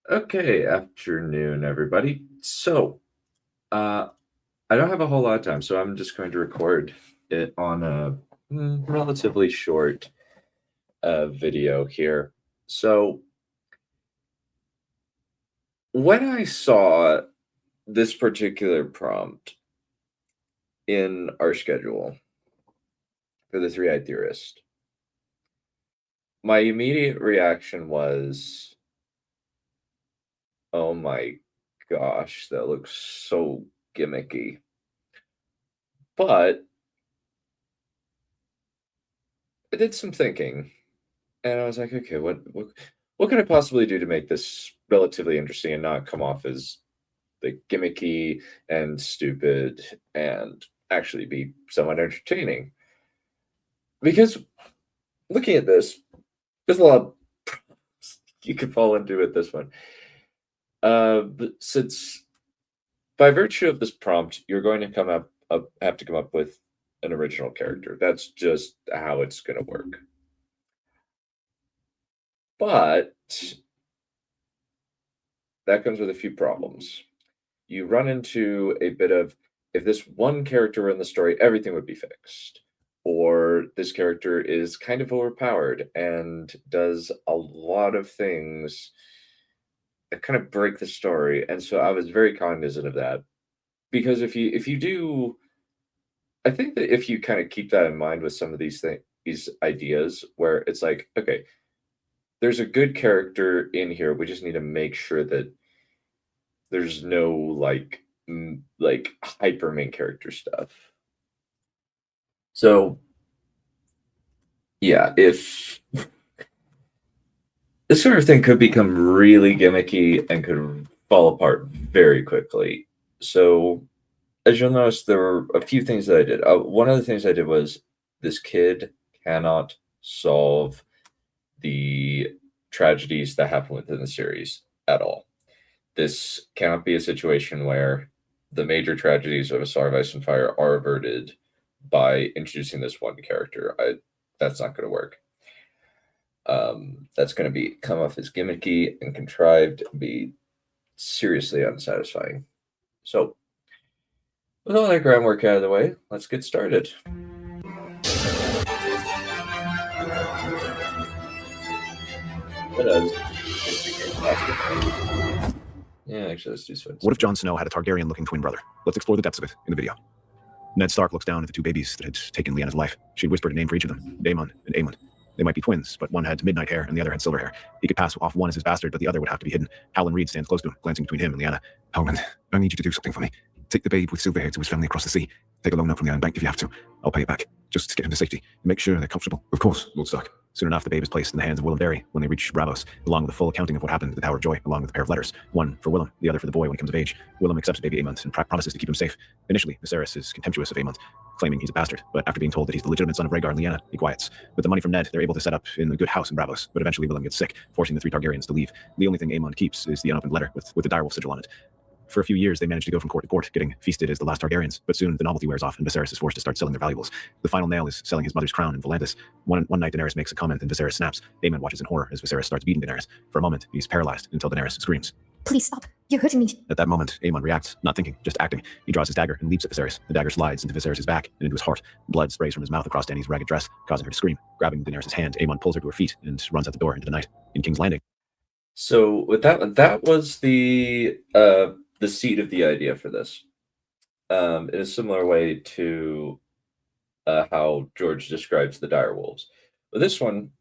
Okay, afternoon, everybody. Uh, I don't have a whole lot of time, so I'm just going to record it on a relatively short video here. So, when I saw this particular prompt in our schedule for the Three-Eyed Theorist, my immediate reaction was, oh my gosh, that looks so gimmicky. But I did some thinking, and I was like, okay, what can I possibly do to make this relatively interesting and not come off as like gimmicky and stupid and actually be somewhat entertaining? Because looking at this, there's a lot of you could fall into with this one. But since by virtue of this prompt, you're going to have to come up with an original character. That's just how it's going to work. But that comes with a few problems. You run into a bit of, if this one character were in the story, everything would be fixed. Or this character is kind of overpowered and does a lot of things that kind of break the story. And so I was very cognizant of that. Because if you do, I think that if you kind of keep that in mind with some of these ideas where it's like, okay, there's a good character in here. We just need to make sure that there's no like hyper main character stuff. So yeah, if this sort of thing could become really gimmicky and could fall apart very quickly. So as you'll notice, there were a few things that I did. One of the things I did was this kid cannot solve the tragedies that happen within the series at all. This cannot be a situation where the major tragedies of A Song of Ice and Fire are averted by introducing this one character. That's not going to work. That's going to be come off as gimmicky and contrived and be seriously unsatisfying. So, with all that groundwork out of the way, let's get started. Yeah, actually, let's do swings. What if Jon Snow had a Targaryen-looking twin brother? Let's explore the depths of it in the video. Ned Stark looks down at the two babies that had taken Lyanna's life. She had whispered a name for each of them, Daemon and Aemon. They might be twins, but one had midnight hair and the other had silver hair. He could pass off one as his bastard, but the other would have to be hidden. Howland Reed stands close to him, glancing between him and Lyanna. Howland, I need you to do something for me. Take the babe with silver hair to his family across the sea. Take a loan note from the Iron Bank if you have to. I'll pay it back. Just get him to safety. Make sure they're comfortable. Of course, Lord Stark. Soon enough, the babe is placed in the hands of Willem Barry when they reach Braavos, along with a full accounting of what happened to the Tower of Joy, along with a pair of letters. One for Willem, the other for the boy when he comes of age. Willem accepts baby Aemond and promises to keep him safe. Initially, Viserys is contemptuous of Aemond, claiming he's a bastard, but after being told that he's the legitimate son of Rhaegar and Lyanna, he quiets. With the money from Ned, they're able to set up in a good house in Braavos, but eventually Willem gets sick, forcing the three Targaryens to leave. The only thing Aemond keeps is the unopened letter with the direwolf sigil on it. For a few years, they managed to go from court to court, getting feasted as the last Targaryens, but soon the novelty wears off and Viserys is forced to start selling their valuables. The final nail is selling his mother's crown in Volantis. One night, Daenerys makes a comment and Viserys snaps. Aemond watches in horror as Viserys starts beating Daenerys. For a moment, he's paralyzed until Daenerys screams. Please stop. You're hurting me. At that moment, Aemon reacts, not thinking, just acting. He draws his dagger and leaps at Viserys. The dagger slides into Viserys' back and into his heart. Blood sprays from his mouth across Dany's ragged dress, causing her to scream. Grabbing Daenerys' hand, Aemon pulls her to her feet and runs out the door into the night. In King's Landing. So with that was the seed of the idea for this. In a similar way to how George describes the direwolves. But this one,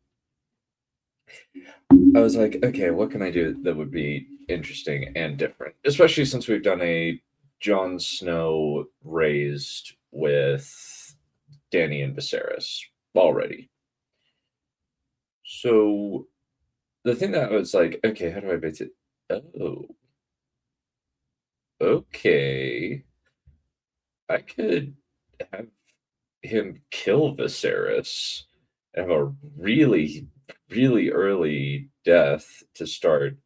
I was like, okay, what can I do that would be interesting and different? Especially since we've done a Jon Snow raised with Dany and Viserys already. So the thing that I was like, okay, how do I base it? Oh, okay. I could have him kill Viserys and have a really, really early death to start,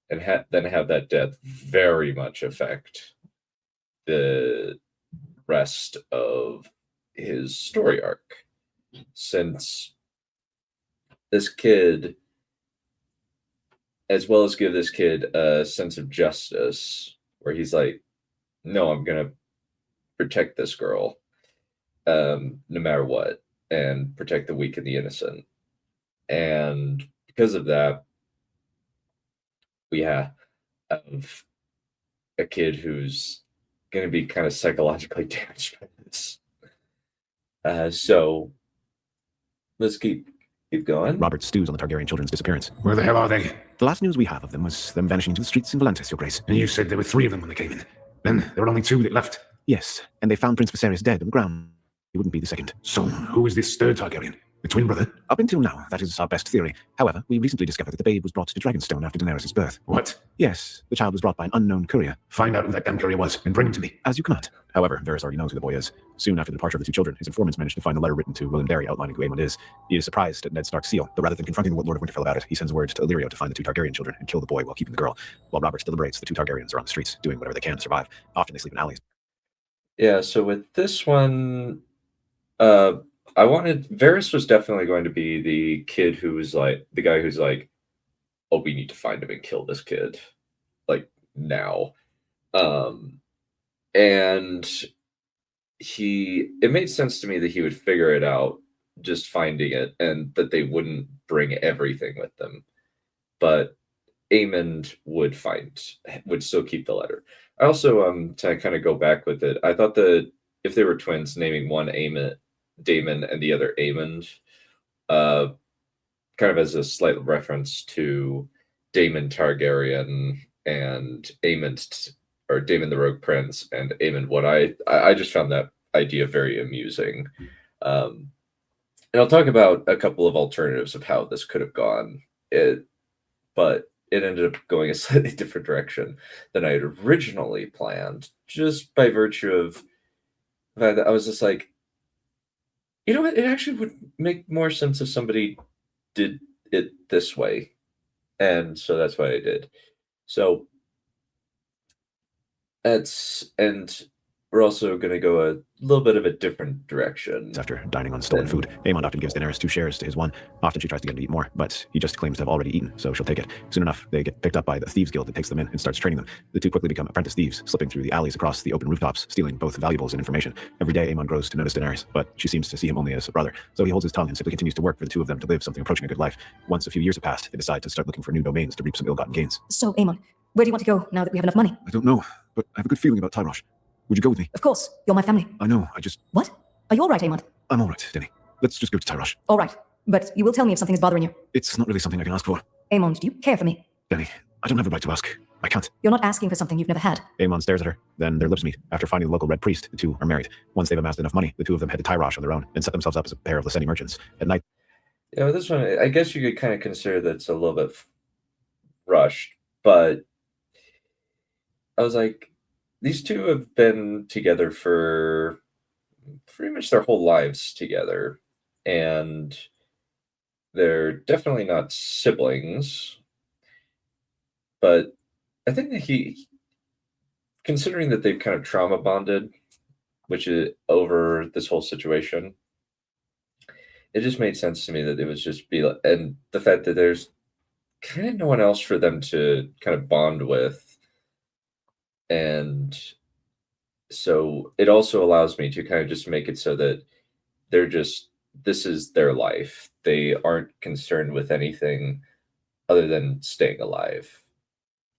and then have that death very much affect the rest of his story arc. Since this kid as well as give this kid a sense of justice, where he's like, no, I'm gonna protect this girl, no matter what, and protect the weak and the innocent. And because of that, we have a kid who's going to be kind of psychologically damaged by this. So let's keep going. Robert stews on the Targaryen children's disappearance. Where the hell are they? The last news we have of them was them vanishing into the streets in Volantis, Your Grace. And you said there were 3 of them when they came in. Then there were only 2 that left. Yes, and they found Prince Viserys dead on the ground. He wouldn't be the second. So, who is this 3rd Targaryen? The twin brother? Up until now, that is our best theory. However, we recently discovered that the babe was brought to Dragonstone after Daenerys' birth. What? Yes, the child was brought by an unknown courier. Find out who that damn courier was, and bring him to me. As you command. However, Varys already knows who the boy is. Soon after the departure of the 2 children, his informants managed to find a letter written to William Barry outlining who Aemond is. He is surprised at Ned Stark's seal, but rather than confronting the Lord of Winterfell about it, he sends word to Illyrio to find the 2 Targaryen children and kill the boy while keeping the girl. While Robert deliberates, the 2 Targaryens are on the streets, doing whatever they can to survive. Often they sleep in alleys. Yeah, so with this one, Varys was definitely going to be the kid who was like, the guy who's like, oh, we need to find him and kill this kid, like, now. And it made sense to me that he would figure it out just finding it, and that they wouldn't bring everything with them. But Aemond would still keep the letter. I also, to kind of go back with it, I thought that if they were twins, naming one Daemon and the other Aemond, kind of as a slight reference to Daemon Targaryen and Daemon the Rogue Prince and Aemond Wood. I just found that idea very amusing. And I'll talk about a couple of alternatives of how this could have gone. But it ended up going a slightly different direction than I had originally planned, just by virtue of that I was just like, you know what? It actually would make more sense if somebody did it this way. And so that's what I did. So we're also going to go a little bit of a different direction. After dining on stolen food, Aemond often gives Daenerys 2 shares to his one. Often she tries to get him to eat more, but he just claims to have already eaten, so she'll take it. Soon enough, they get picked up by the Thieves Guild that takes them in and starts training them. The 2 quickly become apprentice thieves, slipping through the alleys across the open rooftops, stealing both valuables and information. Every day, Aemond grows to notice Daenerys, but she seems to see him only as a brother. So he holds his tongue and simply continues to work for the 2 of them to live something approaching a good life. Once a few years have passed, they decide to start looking for new domains to reap some ill-gotten gains. So, Aemon, where do you want to go now that we have enough money? I don't know, but I have a good feeling about Tyrosh. Would you go with me? Of course, you're my family. I know, I just... What? Are you all right, Aemon? I'm all right, Denny. Let's just go to Tyrosh. All right, but you will tell me if something is bothering you. It's not really something I can ask for. Aemon, do you care for me? Denny, I don't have a right to ask. I can't. You're not asking for something you've never had. Aemon stares at her. Then their lips meet. After finding the local red priest, the 2 are married. Once they've amassed enough money, the 2 of them head to Tyrosh on their own and set themselves up as a pair of Lyseni merchants. At night... Yeah, with this one, I guess you could kind of consider that it's a little bit rushed, but I was like, these 2 have been together for pretty much their whole lives together, and they're definitely not siblings. But I think that considering that they've kind of trauma bonded, which is over this whole situation, it just made sense to me that it was just be, and the fact that there's kind of no one else for them to kind of bond with. And so it also allows me to kind of just make it so that this is their life. They aren't concerned with anything other than staying alive.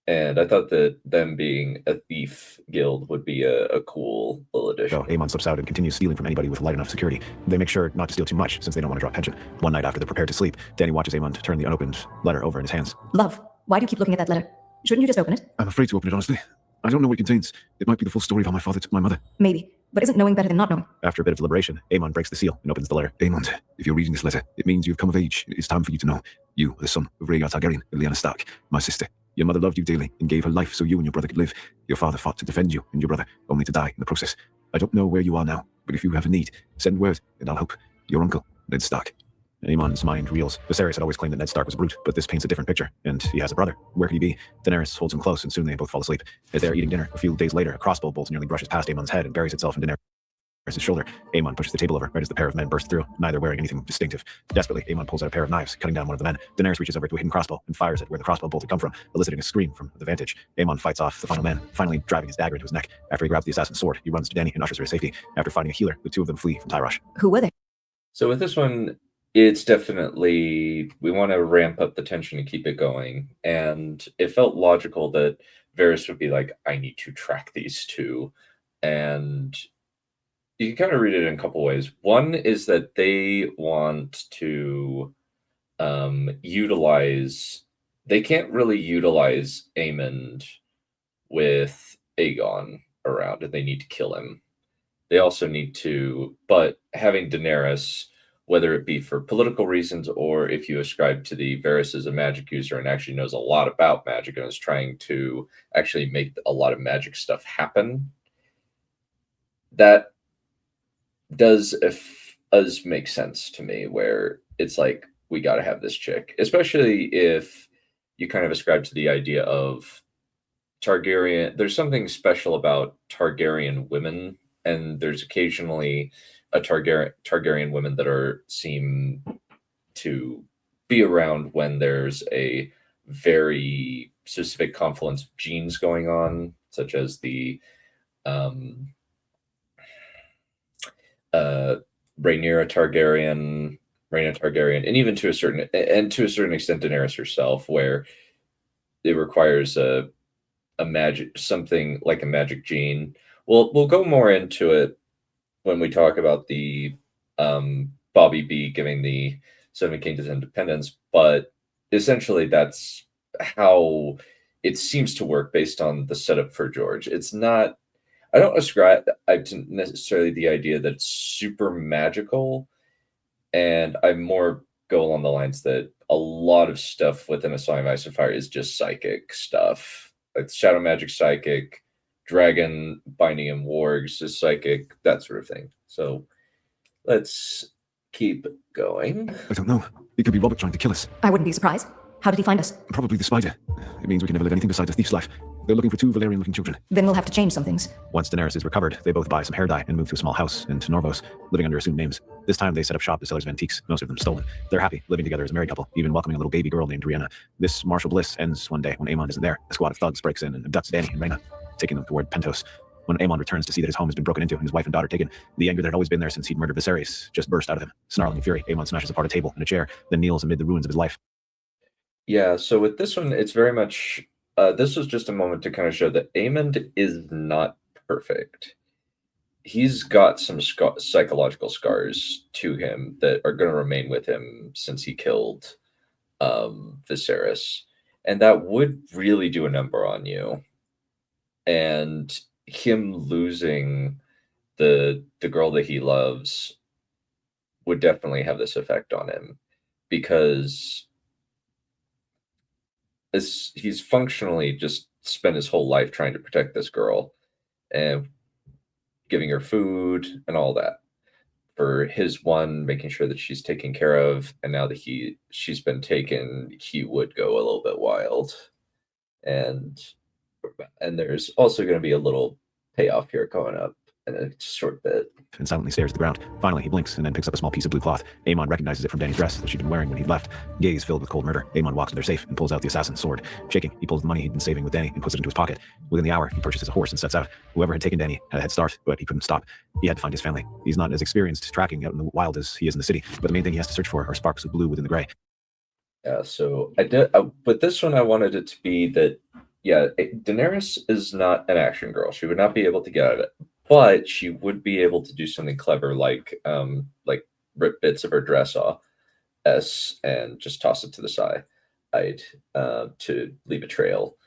And I thought that them being a thief guild would be a cool little addition. So Aemon slips out and continues stealing from anybody with light enough security. They make sure not to steal too much since they don't want to draw pension. One night after they're prepared to sleep, Dany watches Aemon turn the unopened letter over in his hands. Love, why do you keep looking at that letter? Shouldn't you just open it? I'm afraid to open it, honestly. I don't know what it contains. It might be the full story of how my father took my mother. Maybe, but isn't knowing better than not knowing? After a bit of deliberation, Aemon breaks the seal and opens the letter. Aemon, if you're reading this letter, it means you've come of age. It is time for you to know. You are the son of Rhaegar Targaryen and Lyanna Stark, my sister. Your mother loved you dearly and gave her life so you and your brother could live. Your father fought to defend you and your brother, only to die in the process. I don't know where you are now, but if you have a need, send word and I'll help. Your uncle, Ned Stark. Aemon's mind reels. Viserys had always claimed that Ned Stark was a brute, but this paints a different picture, and he has a brother. Where could he be? Daenerys holds him close, and soon they both fall asleep. As they're eating dinner, a few days later, a crossbow bolt nearly brushes past Aemon's head and buries itself in Daenerys' Daenerys' shoulder. Aemon pushes the table over right as the pair of men burst through, neither wearing anything distinctive. Desperately, Aemon pulls out a pair of knives, cutting down one of the men. Daenerys reaches over to a hidden crossbow and fires it where the crossbow bolt had come from, eliciting a scream from the vantage. Aemon fights off the final man, finally driving his dagger into his neck. After he grabs the assassin's sword, he runs to Dany and ushers her to safety. After fighting a healer, the two of them flee from Tyrosh. Who were they? So with this one, it's definitely, we want to ramp up the tension and keep it going. And it felt logical that Varys would be like, I need to track these two. And you can kind of read it in a couple ways. One is that they want to utilize, they can't really utilize Aemond with Aegon around, and they need to kill him. They also need to, but having Daenerys, whether it be for political reasons or if you ascribe to the Varys as a magic user and actually knows a lot about magic and is trying to actually make a lot of magic stuff happen, that does make sense to me, where it's like, we got to have this chick, especially if you kind of ascribe to the idea of Targaryen. There's something special about Targaryen women, and there's occasionally a Targaryen women that seem to be around when there's a very specific confluence of genes going on, such as the Rhaenyra Targaryen, and even to a certain extent Daenerys herself, where it requires a magic, something like a magic gene. We'll go more into it when we talk about the Bobby B giving the Seven Kingdoms independence, but essentially that's how it seems to work based on the setup for George. It's not, I don't ascribe to necessarily the idea that it's super magical, and I more go along the lines that a lot of stuff within A Song of Ice and Fire is just psychic stuff, like shadow magic, psychic, dragon binding in wargs is psychic, that sort of thing. So let's keep going. I don't know. It could be Robert trying to kill us. I wouldn't be surprised. How did he find us? Probably the spider. It means we can never live anything besides a thief's life. They're looking for two Valerian-looking children. Then we'll have to change some things. Once Daenerys is recovered, they both buy some hair dye and move to a small house in Norvos, living under assumed names. This time they set up shop as sellers of antiques, most of them stolen. They're happy, living together as a married couple, even welcoming a little baby girl named Rhianna. This martial bliss ends one day when Aemon isn't there. A squad of thugs breaks in and abducts Dany and Rhaena, taking them toward Pentos. When Aemon returns to see that his home has been broken into and his wife and daughter taken, the anger that had always been there since he'd murdered Viserys just burst out of him. Snarling in fury, Aemon smashes apart a table and a chair, then kneels amid the ruins of his life. Yeah, so with this one, it's very much, this was just a moment to kind of show that Aemond is not perfect. He's got some psychological scars to him that are going to remain with him since he killed Viserys. And that would really do a number on you. And him losing the girl that he loves would definitely have this effect on him, because he's functionally just spent his whole life trying to protect this girl and giving her food and all that for his one, making sure that she's taken care of. And now that she's been taken, he would go a little bit wild. And there's also going to be a little payoff here coming up in a short bit. And silently stares at the ground. Finally, he blinks and then picks up a small piece of blue cloth. Aemon recognizes it from Dany's dress that she'd been wearing when he'd left. Gaze filled with cold murder, Aemon walks to their safe and pulls out the assassin's sword. Shaking, he pulls the money he'd been saving with Dany and puts it into his pocket. Within the hour, he purchases a horse and sets out. Whoever had taken Dany had a head start, but he couldn't stop. He had to find his family. He's not as experienced tracking out in the wild as he is in the city, but the main thing he has to search for are sparks of blue within the gray. Yeah, so I did, but this one I wanted it to be that, yeah, Daenerys is not an action girl. She would not be able to get out of it, but she would be able to do something clever, like rip bits of her dress off and just toss it to the side to leave a trail.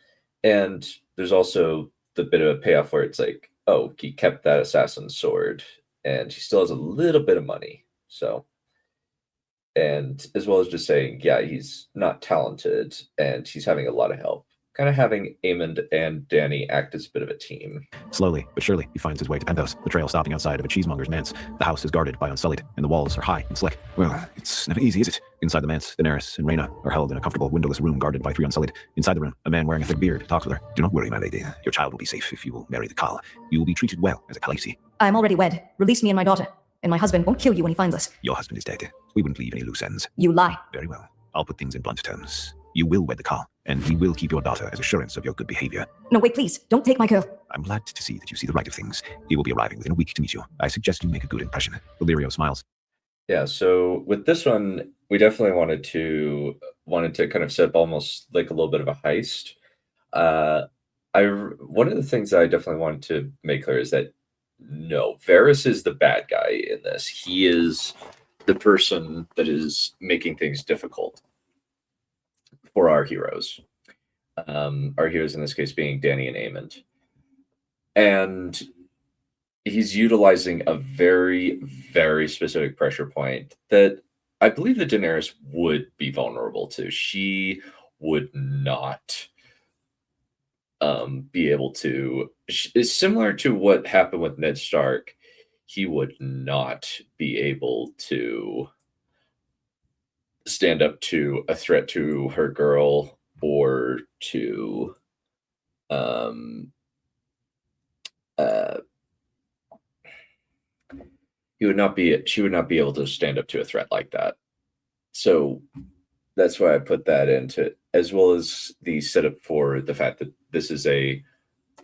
And there's also the bit of a payoff where it's like, oh, he kept that assassin's sword and he still has a little bit of money. So, and as well as just saying, yeah, he's not talented and he's having a lot of help. kind of having Aemond and Dany act as a bit of a team. Slowly but surely, he finds his way to Pentos, the trail stopping outside of a cheesemonger's manse. The house is guarded by Unsullied, and the walls are high and slick. Well, it's never easy, is it? Inside the manse, Daenerys and Rhaena are held in a comfortable, windowless room guarded by 3 Unsullied. Inside the room, a man wearing a thick beard talks with her. Do not worry, my lady. Your child will be safe if you will marry the Khal. You will be treated well as a Khaleesi. I'm already wed. Release me and my daughter. And my husband won't kill you when he finds us. Your husband is dead. We wouldn't leave any loose ends. You lie. Very well. I'll put things in blunt terms. You will wed the Khal, and we will keep your daughter as assurance of your good behavior. No, wait, please. Don't take my girl. I'm glad to see that you see the right of things. He will be arriving within a week to meet you. I suggest you make a good impression. Illyrio smiles. Yeah, so with this one, we definitely wanted to kind of set up almost like a little bit of a heist. One of the things that I definitely wanted to make clear is that no, Varys is the bad guy in this. He is the person that is making things difficult for our heroes. Our heroes in this case being Dany and Aemond. And he's utilizing a very, very specific pressure point that I believe that Daenerys would be vulnerable to. She would not be able to. It's similar to what happened with Ned Stark. He would not be able to stand up to a threat to her girl or to she would not be able to stand up to a threat like that. So that's why I put that into, as well as the setup for the fact that this is a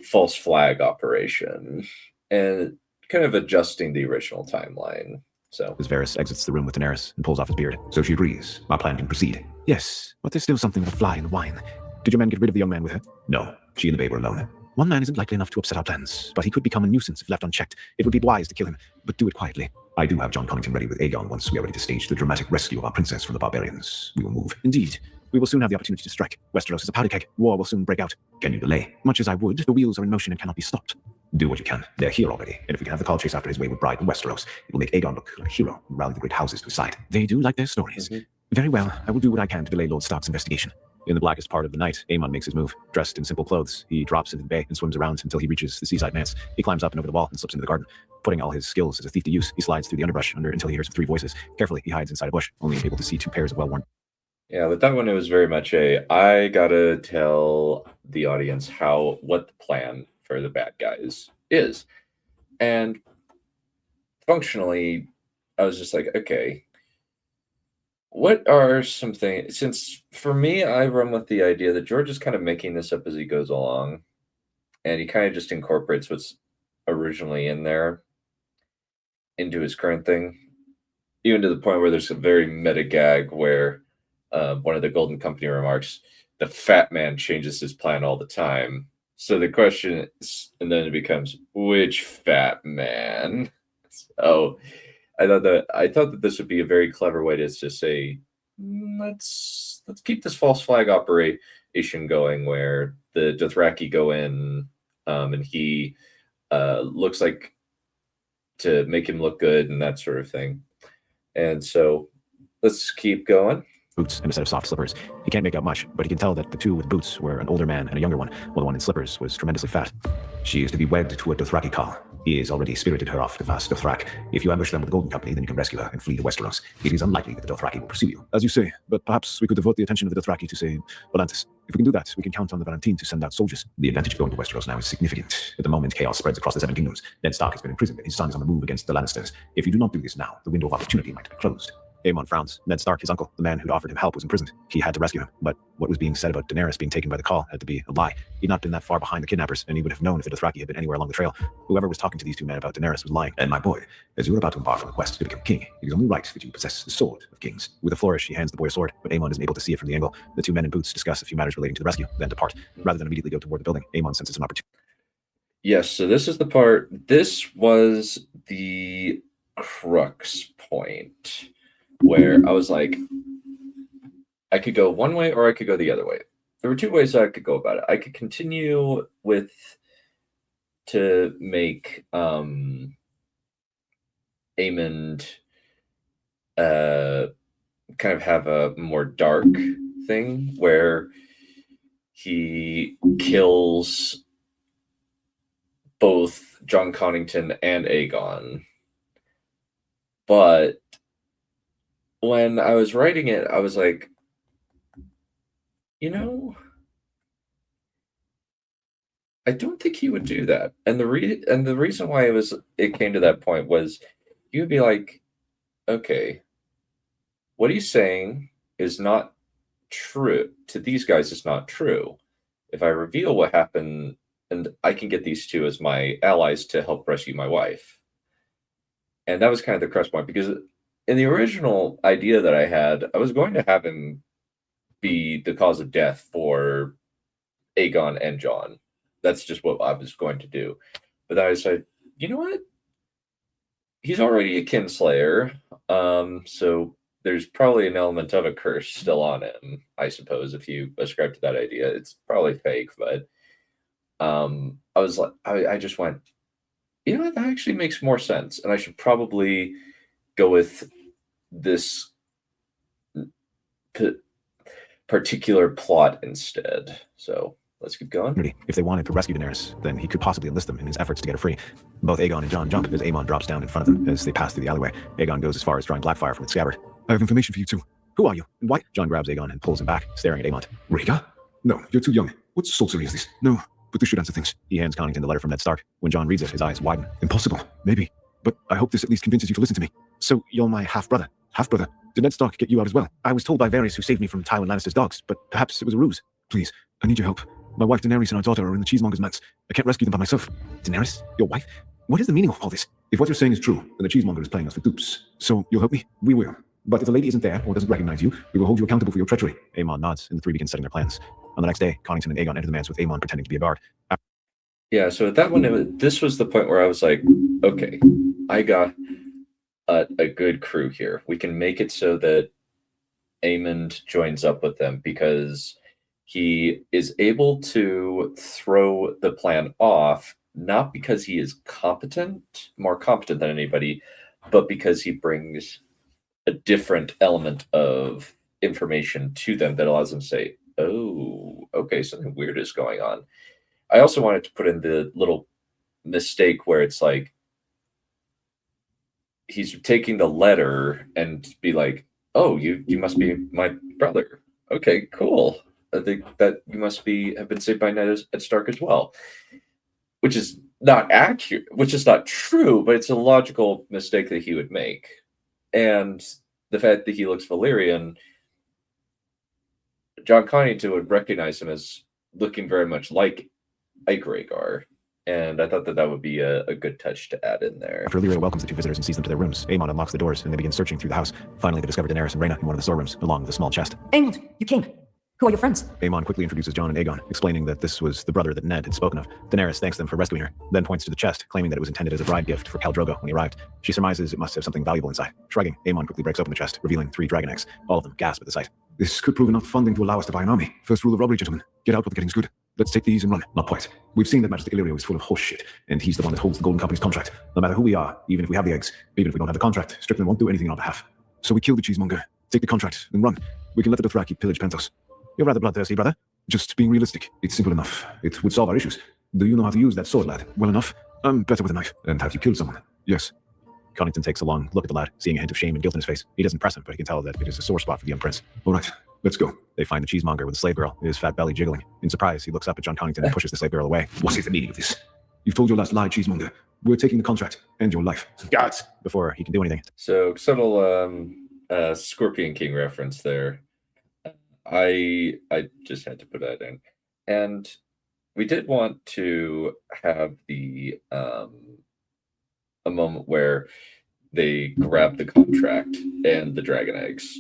false flag operation and kind of adjusting the original timeline. So As Varys exits the room with Daenerys and pulls off his beard. So she agrees. Our plan can proceed. Yes, but there's still something with a fly in the wine. Did your men get rid of the young man with her? No, she and the babe were alone. One man isn't likely enough to upset our plans, but he could become a nuisance if left unchecked. It would be wise to kill him, but do it quietly. I do have John Connington ready with Aegon once we are ready to stage the dramatic rescue of our princess from the barbarians. We will move. Indeed. We will soon have the opportunity to strike. Westeros is a powder keg. War will soon break out. Can you delay? Much as I would, the wheels are in motion and cannot be stopped. Do what you can. They're here already, and if we can have the Khal chase after his wayward bride in Westeros, it will make Aegon look like a hero and rally the great houses to his side. They do like their stories. Very well, I will do what I can to delay Lord Stark's investigation. In the blackest part of the night, Aemon makes his move. Dressed in simple clothes, he drops into the bay and swims around until he reaches the seaside manse. He climbs up and over the wall and slips into the garden. Putting all his skills as a thief to use, he slides through the underbrush until he hears 3 voices. Carefully, he hides inside a bush, only able to see 2 pairs of well-worn. yeah, with that one, it was very much I gotta tell the audience what the plan for the bad guys is. And functionally, I was just like, okay, what are some things? Since for me, I run with the idea that George is kind of making this up as he goes along, and he kind of just incorporates what's originally in there into his current thing, even to the point where there's a very meta gag where one of the Golden Company remarks, the fat man changes his plan all the time. So the question is, and then it becomes, which fat man? So I thought that this would be a very clever way to just say, let's keep this false flag operation going, where the Dothraki go in, and he looks like to make him look good and that sort of thing. And so let's keep going. Boots and a set of soft slippers. He can't make out much, but he can tell that the 2 with boots were an older man and a younger one, while the one in slippers was tremendously fat. She is to be wed to a Dothraki Khal. He has already spirited her off to vast Dothrak. If you ambush them with the Golden Company, then you can rescue her and flee to Westeros. It is unlikely that the Dothraki will pursue you. As you say, but perhaps we could devote the attention of the Dothraki to, say, Volantis. If we can do that, we can count on the Valentine to send out soldiers. The advantage of going to Westeros now is significant. At the moment, chaos spreads across the 7 kingdoms. Ned Stark has been imprisoned and his son is on the move against the Lannisters. If you do not do this now, the window of opportunity might be closed. Aemon frowns. Ned Stark, his uncle, the man who'd offered him help, was imprisoned. He had to rescue him, but what was being said about Daenerys being taken by the Khal had to be a lie. He'd not been that far behind the kidnappers, and he would have known if the Dothraki had been anywhere along the trail. Whoever was talking to these 2 men about Daenerys was lying. And my boy, as you are about to embark on the quest to become king, it is only right that you possess the sword of kings. With a flourish, he hands the boy a sword, but Aemon isn't able to see it from the angle. The 2 men in boots discuss a few matters relating to the rescue, then depart. Rather than immediately go toward the building, Aemon senses an opportunity. Yes, so this is the part. This was the crux point, where I was like, I could go one way or I could go the other way. There were 2 ways I could go about it. I could continue to make Aemond kind of have a more dark thing where he kills both John Connington and Aegon. But when I was writing it, I was like, I don't think he would do that. And the reason why it came to that point was you would be like, okay, what he's saying is not true. To these guys, it's not true. If I reveal what happened, and I can get these two as my allies to help rescue my wife. And that was kind of the crux point, because in the original idea that I had, I was going to have him be the cause of death for Aegon and Jon. That's just what I was going to do. But then I decided, you know what? He's already a kinslayer, so there's probably an element of a curse still on him, I suppose, if you ascribe to that idea. It's probably fake, but I was like, I just went, you know what? That actually makes more sense, and I should probably go with this particular plot instead. So let's keep going. If they wanted to rescue Daenerys, then he could possibly enlist them in his efforts to get her free. Both Aegon and Jon jump as Aemon drops down in front of them as they pass through the alleyway. Aegon goes as far as drawing black fire from its scabbard. I have information for you too. Who are you, and why? Jon grabs Aegon and pulls him back, staring at Aemon. Rhaegar? No, you're too young. What sorcery is this? No, but this should answer things. He hands Connington the letter from Ned Stark. When Jon reads it, his eyes widen. Impossible. Maybe. But I hope this at least convinces you to listen to me. So you're my half-brother? Half-brother? Did Ned Stark get you out as well? I was told by Varys, who saved me from Tywin Lannister's dogs, but perhaps it was a ruse. Please, I need your help. My wife Daenerys and our daughter are in the cheesemonger's manse. I can't rescue them by myself. Daenerys? Your wife? What is the meaning of all this? If what you're saying is true, then the cheesemonger is playing us for dupes. So you'll help me? We will. But if the lady isn't there or doesn't recognize you, we will hold you accountable for your treachery. Aemon nods, and the three begin setting their plans. On the next day, Connington and Aegon enter the manse with Aemon pretending to be a guard. Yeah, so at that one, this was the point where I was like, okay, I got a good crew here. We can make it so that Aemond joins up with them, because he is able to throw the plan off, not because he is more competent than anybody, but because he brings a different element of information to them that allows them to say, oh, okay, something weird is going on. I also wanted to put in the little mistake where it's like, he's taking the letter and be like, oh, you must be my brother. Okay, cool. I think that you must have been saved by Ned Stark as well. Which is not accurate, which is not true, but it's a logical mistake that he would make. And the fact that he looks Valyrian, Jon Connington would recognize him as looking very much like Ike Rhaegar. And I thought that would be a good touch to add in there. After Lyria welcomes the two visitors and sees them to their rooms, Aemon unlocks the doors and they begin searching through the house. Finally, they discover Daenerys and Rhaena in one of the storerooms, along with a small chest. Aemond, you came. Who are your friends? Aemon quickly introduces Jon and Aegon, explaining that this was the brother that Ned had spoken of. Daenerys thanks them for rescuing her, then points to the chest, claiming that it was intended as a bride gift for Khal Drogo when he arrived. She surmises it must have something valuable inside. Shrugging, Aemon quickly breaks open the chest, revealing 3 dragon eggs. All of them gasp at the sight. This could prove enough funding to allow us to buy an army. First rule of robbery, gentlemen. Get out while the getting's good. Let's take these and run. Not quite. We've seen that Majesty Illyrio is full of horse shit, and he's the one that holds the Golden Company's contract. No matter who we are, even if we have the eggs, even if we don't have the contract, Strickland won't do anything on our behalf. So we kill the cheesemonger, take the contract, and run. We can let the Dothraki pillage Pentos. You're rather bloodthirsty, brother. Just being realistic. It's simple enough. It would solve our issues. Do you know how to use that sword, lad? Well enough? I'm better with a knife. And have you killed someone? Yes. Connington takes a long look at the lad, seeing a hint of shame and guilt in his face. He doesn't press him, but he can tell that it is a sore spot for the young prince. All right, let's go. They find the cheesemonger with a slave girl, his fat belly jiggling. In surprise, he looks up at Jon Connington and pushes the slave girl away. What is the meaning of this? You've told your last lie, cheesemonger. We're taking the contract and your life. Gods! Before he can do anything. So, subtle Scorpion King reference there. I just had to put that in. And we did want to have a moment where they grab the contract and the dragon eggs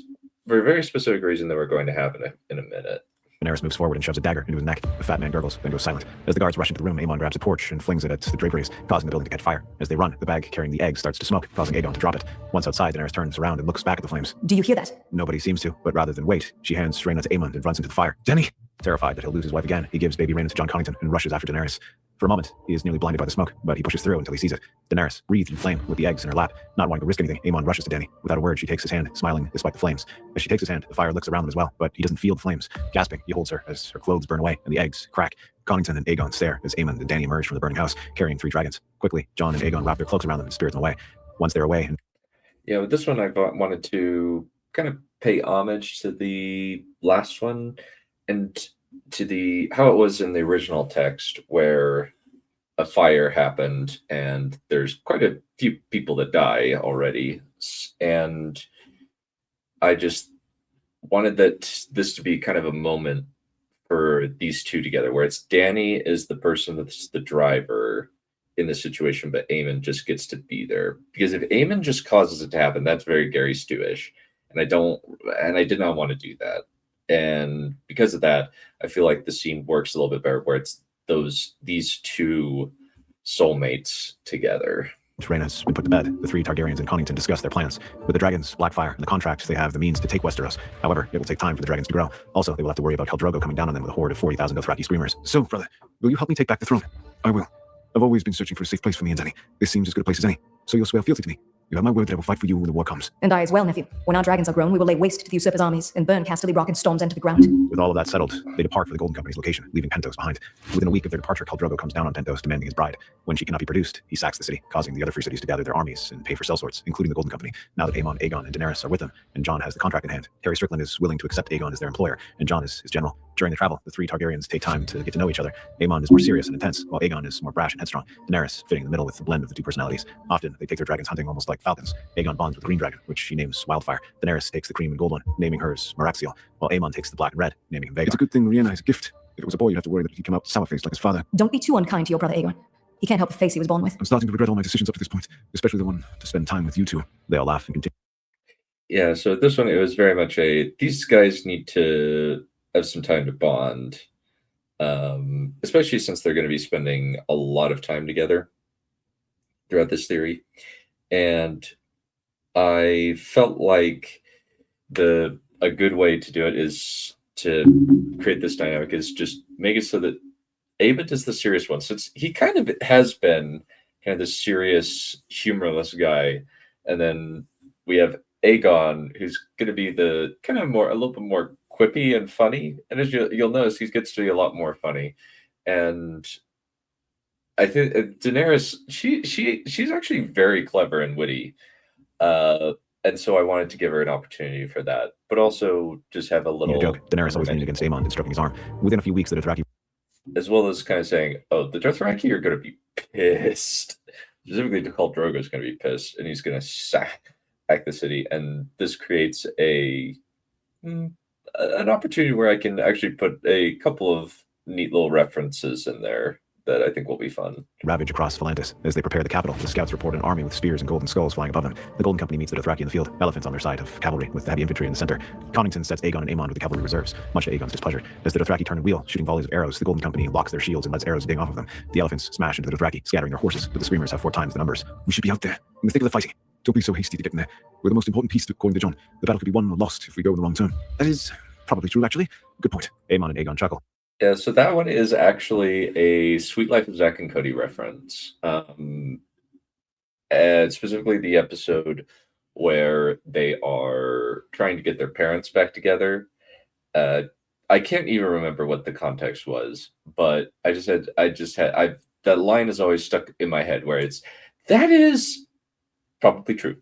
for a very specific reason that we're going to have in a minute. Daenerys moves forward and shoves a dagger into his neck. The fat man gurgles, then goes silent. As the guards rush into the room, Aemon grabs a torch and flings it at the draperies, causing the building to catch fire. As they run, the bag carrying the egg starts to smoke, causing Aegon to drop it. Once outside, Daenerys turns around and looks back at the flames. Do you hear that? Nobody seems to, but rather than wait, she hands Rhaena to Aemon and runs into the fire. Dany! Terrified that he'll lose his wife again, he gives baby Rhaena to Jon Connington and rushes after Daenerys. For a moment, he is nearly blinded by the smoke, but he pushes through until he sees it. Daenerys, wreathed in flame with the eggs in her lap. Not wanting to risk anything, Aemon rushes to Dany. Without a word, she takes his hand, smiling despite the flames. As she takes his hand, the fire licks around them as well, but he doesn't feel the flames. Gasping, he holds her as her clothes burn away and the eggs crack. Connington and Aegon stare as Aemon and Dany emerge from the burning house, carrying 3 dragons. Quickly, Jon and Aegon wrap their cloaks around them and spirit them away. Once they're away, and Yeah, with this one, I wanted to kind of pay homage to the last one and to the how it was in the original text, where a fire happened and there's quite a few people that die already, and I just wanted this to be kind of a moment for these two together, where it's Dany is the person that's the driver in the situation, but Aemon just gets to be there. Because if Aemon just causes it to happen, that's very Gary Stewish, and I did not want to do that. And because of that, I feel like the scene works a little bit better, where it's these two soulmates together. Rhaena has been put to bed. The 3 Targaryens and Connington discuss their plans. With the dragons, Blackfire, and the contract, they have the means to take Westeros. However, it will take time for the dragons to grow. Also, they will have to worry about Khal Drogo coming down on them with a horde of 40,000 Dothraki screamers. So, brother, will you help me take back the throne? I will. I've always been searching for a safe place for me and Dany. This seems as good a place as any. So you'll swear fealty to me. You have my word that I will fight for you when the war comes. And I as well, nephew. When our dragons are grown, we will lay waste to the usurper's armies and burn Casterly Rock and Storm's End to the ground. With all of that settled, they depart for the Golden Company's location, leaving Pentos behind. Within a week of their departure, Khal Drogo comes down on Pentos, demanding his bride. When she cannot be produced, he sacks the city, causing the other 3 cities to gather their armies and pay for sellswords, including the Golden Company. Now that Aemon, Aegon, and Daenerys are with them, and Jon has the contract in hand, Harry Strickland is willing to accept Aegon as their employer, and Jon is his general. During the travel, the 3 Targaryens take time to get to know each other. Aemon is more serious and intense, while Aegon is more brash and headstrong. Daenerys fitting in the middle with the blend of the 2 personalities. Often, they take their dragons hunting almost like falcons. Aegon bonds with the green dragon, which she names Wildfire. Daenerys takes the cream and gold one, naming hers Meraxiel, while Aemon takes the black and red, naming him Vhagar. It's a good thing Rhaena is a gift. If it was a boy, you'd have to worry that he'd come out sour-faced like his father. Don't be too unkind to your brother Aegon. He can't help the face he was born with. I'm starting to regret all my decisions up to this point, especially the one to spend time with you 2. They all laugh and continue. Yeah, so this one, it was very much these guys need to have some time to bond, especially since they're going to be spending a lot of time together throughout this theory. And I felt like a good way to do it is to create this dynamic is just make it so that Aemon is the serious one, since he kind of has been kind of the serious, humorless guy, and then we have Aegon, who's going to be the kind of a little bit more quippy and funny, and as you'll notice, he gets to be a lot more funny. And I think Daenerys, she's actually very clever and witty. And so I wanted to give her an opportunity for that, but also just have a little joke. Daenerys always leaning against Aemon and stroking his arm. Within a few weeks, the Dothraki, as well as kind of saying, "Oh, the Dothraki are going to be pissed." Specifically, Khal Drogo is going to be pissed, and he's going to sack the city. And this creates an opportunity where I can actually put a couple of neat little references in there that I think will be fun. ravage across Volantis. As they prepare the capital, the scouts report an army with spears and golden skulls flying above them. The Golden Company meets the Dothraki in the field, elephants on their side of cavalry with the heavy infantry in the center. Connington sets Aegon and Aemon with the cavalry reserves, much to Aegon's displeasure. As the Dothraki turn and wheel, shooting volleys of arrows, the Golden Company locks their shields and lets arrows ding off of them. The elephants smash into the Dothraki, scattering their horses, but the screamers have 4 times the numbers. We should be out there, in the thick of the fighting. Don't be so hasty to get in there. We're the most important piece, according to Jon. The battle could be won or lost if we go in the wrong turn. That is probably true, actually. Good point. Aemon and Aegon chuckle. Yeah, so that one is actually a Sweet Life of Zack and Cody reference. And specifically the episode where they are trying to get their parents back together. I can't even remember what the context was, but that line is always stuck in my head where that is probably true.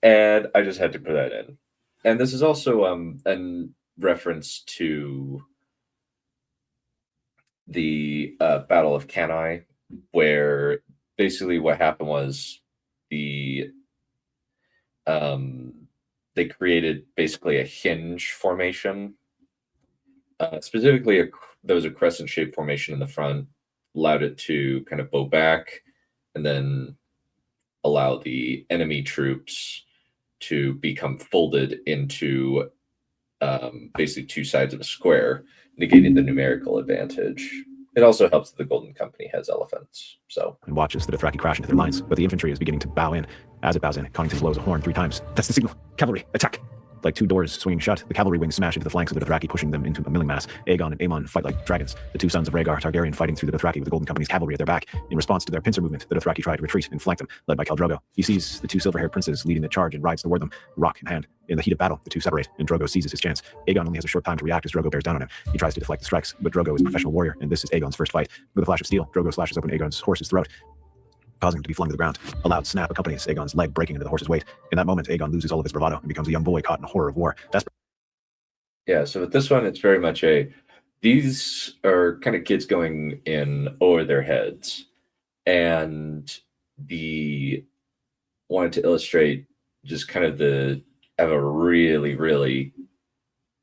And I just had to put that in. And this is also a reference to the Battle of Cannae, where basically what happened was they created basically a hinge formation. Specifically, there was a crescent-shaped formation in the front, allowed it to kind of bow back, and then allow the enemy troops to become folded into basically 2 sides of a square, negating the numerical advantage. It also helps that the Golden Company has elephants. And watches the Dothraki crash into their lines, but the infantry is beginning to bow in. As it bows in, Connington blows a horn 3 times. That's the signal. Cavalry, attack! The Like two doors swinging shut, the cavalry wings smash into the flanks of the Dothraki, pushing them into a milling mass. Aegon and Aemon fight like dragons, the two sons of Rhaegar Targaryen fighting through the Dothraki with the Golden Company's cavalry at their back. In response to their pincer movement, the Dothraki try to retreat and flank them, led by Khal Drogo. He sees the two silver-haired princes leading the charge and rides toward them, rock in hand. In the heat of battle, the two separate, and Drogo seizes his chance. Aegon only has a short time to react as Drogo bears down on him. He tries to deflect the strikes, but Drogo is a professional warrior, and this is Aegon's first fight. With a flash of steel, Drogo slashes open Aegon's horse's throat, causing him to be flung to the ground. A loud snap accompanies Aegon's leg breaking into the horse's weight. In that moment, Aegon loses all of his bravado and becomes a young boy caught in the horror of war. Yeah, so with this one, it's very much these are kind of kids going in over their heads, and wanted to illustrate just kind of have a really, really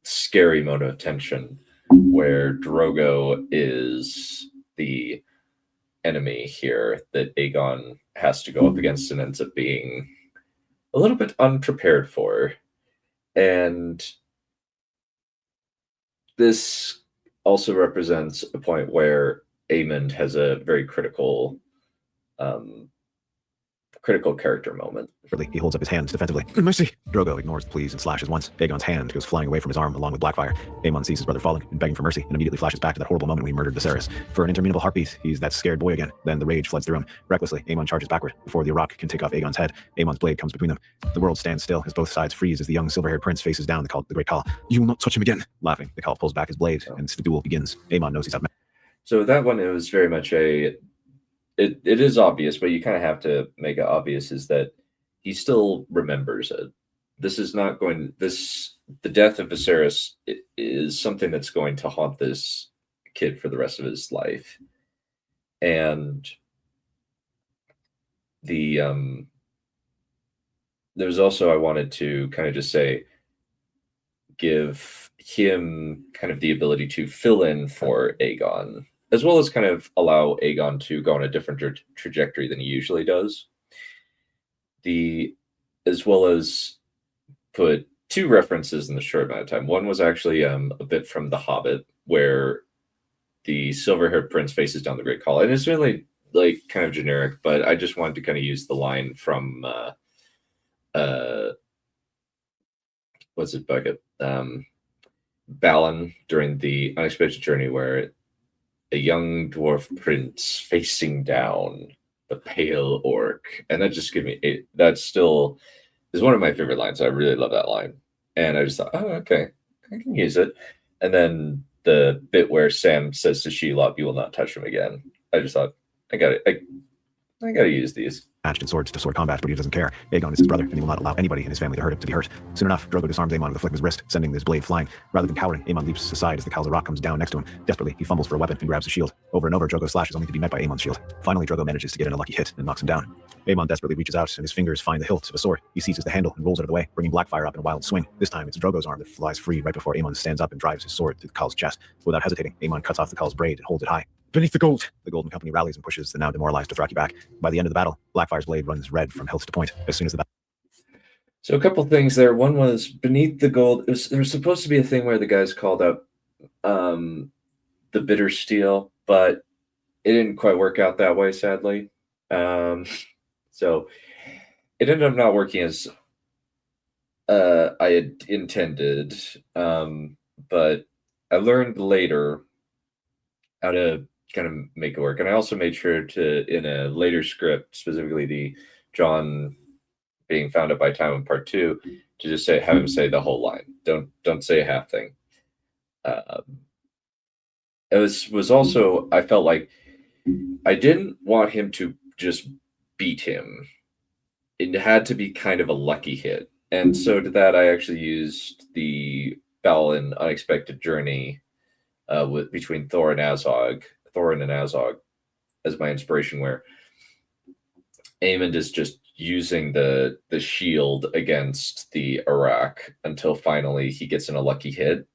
scary moment of tension where Drogo is the enemy here that Aegon has to go up against and ends up being a little bit unprepared for. And this also represents a point where Aemond has a very critical character moment. He holds up his hands defensively. Mercy! Drogo ignores the pleas and slashes once. Aegon's hand goes flying away from his arm along with Blackfire. Aemon sees his brother falling and begging for mercy and immediately flashes back to that horrible moment when he murdered Viserys. For an interminable heartbeat, he's that scared boy again. Then the rage floods through him. Recklessly, Aemon charges backward. Before the Rock can take off Aegon's head, Aemon's blade comes between them. The world stands still as both sides freeze as the young silver-haired prince faces down the Great Khal. You will not touch him again. Laughing, the Khal pulls back his blade and the duel begins. Aemon knows he's outmatched. So that one, it was very much it is obvious, but you kind of have to make it obvious is that he still remembers it. This is not going. The death of Viserys is something that's going to haunt this kid for the rest of his life. And there's also, I wanted to kind of just give him kind of the ability to fill in for Aegon, as well as kind of allow Aegon to go on a different trajectory than he usually does. As well as put two references in the short amount of time. One was actually a bit from The Hobbit, where the silver-haired prince faces down the Great Khal, and it's really like kind of generic, but I just wanted to kind of use the line from what's it, Bucket? Balin during the Unexpected Journey, where a young dwarf prince facing down the pale orc, and that just gave me that still is one of my favorite lines. I really love that line, and I just thought, oh, okay, I can use it. And then the bit where Sam says to Shelob, "You will not touch him again." I just thought, I got to use these. Matched in sword-to-sword combat, but he doesn't care. Aegon is his brother, and he will not allow anybody in his family to hurt him to be hurt. Soon enough, Drogo disarms Aemon with a flick of his wrist, sending his blade flying. Rather than cowering, Aemon leaps aside as the Khal Rock comes down next to him. Desperately, he fumbles for a weapon and grabs a shield. Over and over, Drogo slashes only to be met by Aemon's shield. Finally, Drogo manages to get in a lucky hit and knocks him down. Aemon desperately reaches out, and his fingers find the hilt of a sword. He seizes the handle and rolls it out of the way, bringing Blackfire up in a wild swing. This time, it's Drogo's arm that flies free right before Aemon stands up and drives his sword through the Khal's chest. Without hesitating, Aemon cuts off the Khal's braid and holds it high. Beneath the gold! The Golden Company rallies and pushes the now demoralized Dothraki back. By the end of the battle, Blackfire's blade runs red from hilt to point. As soon as the battle... So a couple things there. One was beneath the gold. There was supposed to be a thing where the guys called up the bitter steel, but it didn't quite work out that way, sadly. So it ended up not working as I had intended. But I learned later how to kind of make it work. And I also made sure to, in a later script, specifically the John being found out by time in part 2, to just have him say the whole line. Don't say a half thing. It was also, I felt like I didn't want him to just beat him. It had to be kind of a lucky hit. And so to that, I actually used the Balin Unexpected Journey between Thorin and Azog as my inspiration, where Aemond is just using the shield against the Iraq until finally he gets in a lucky hit.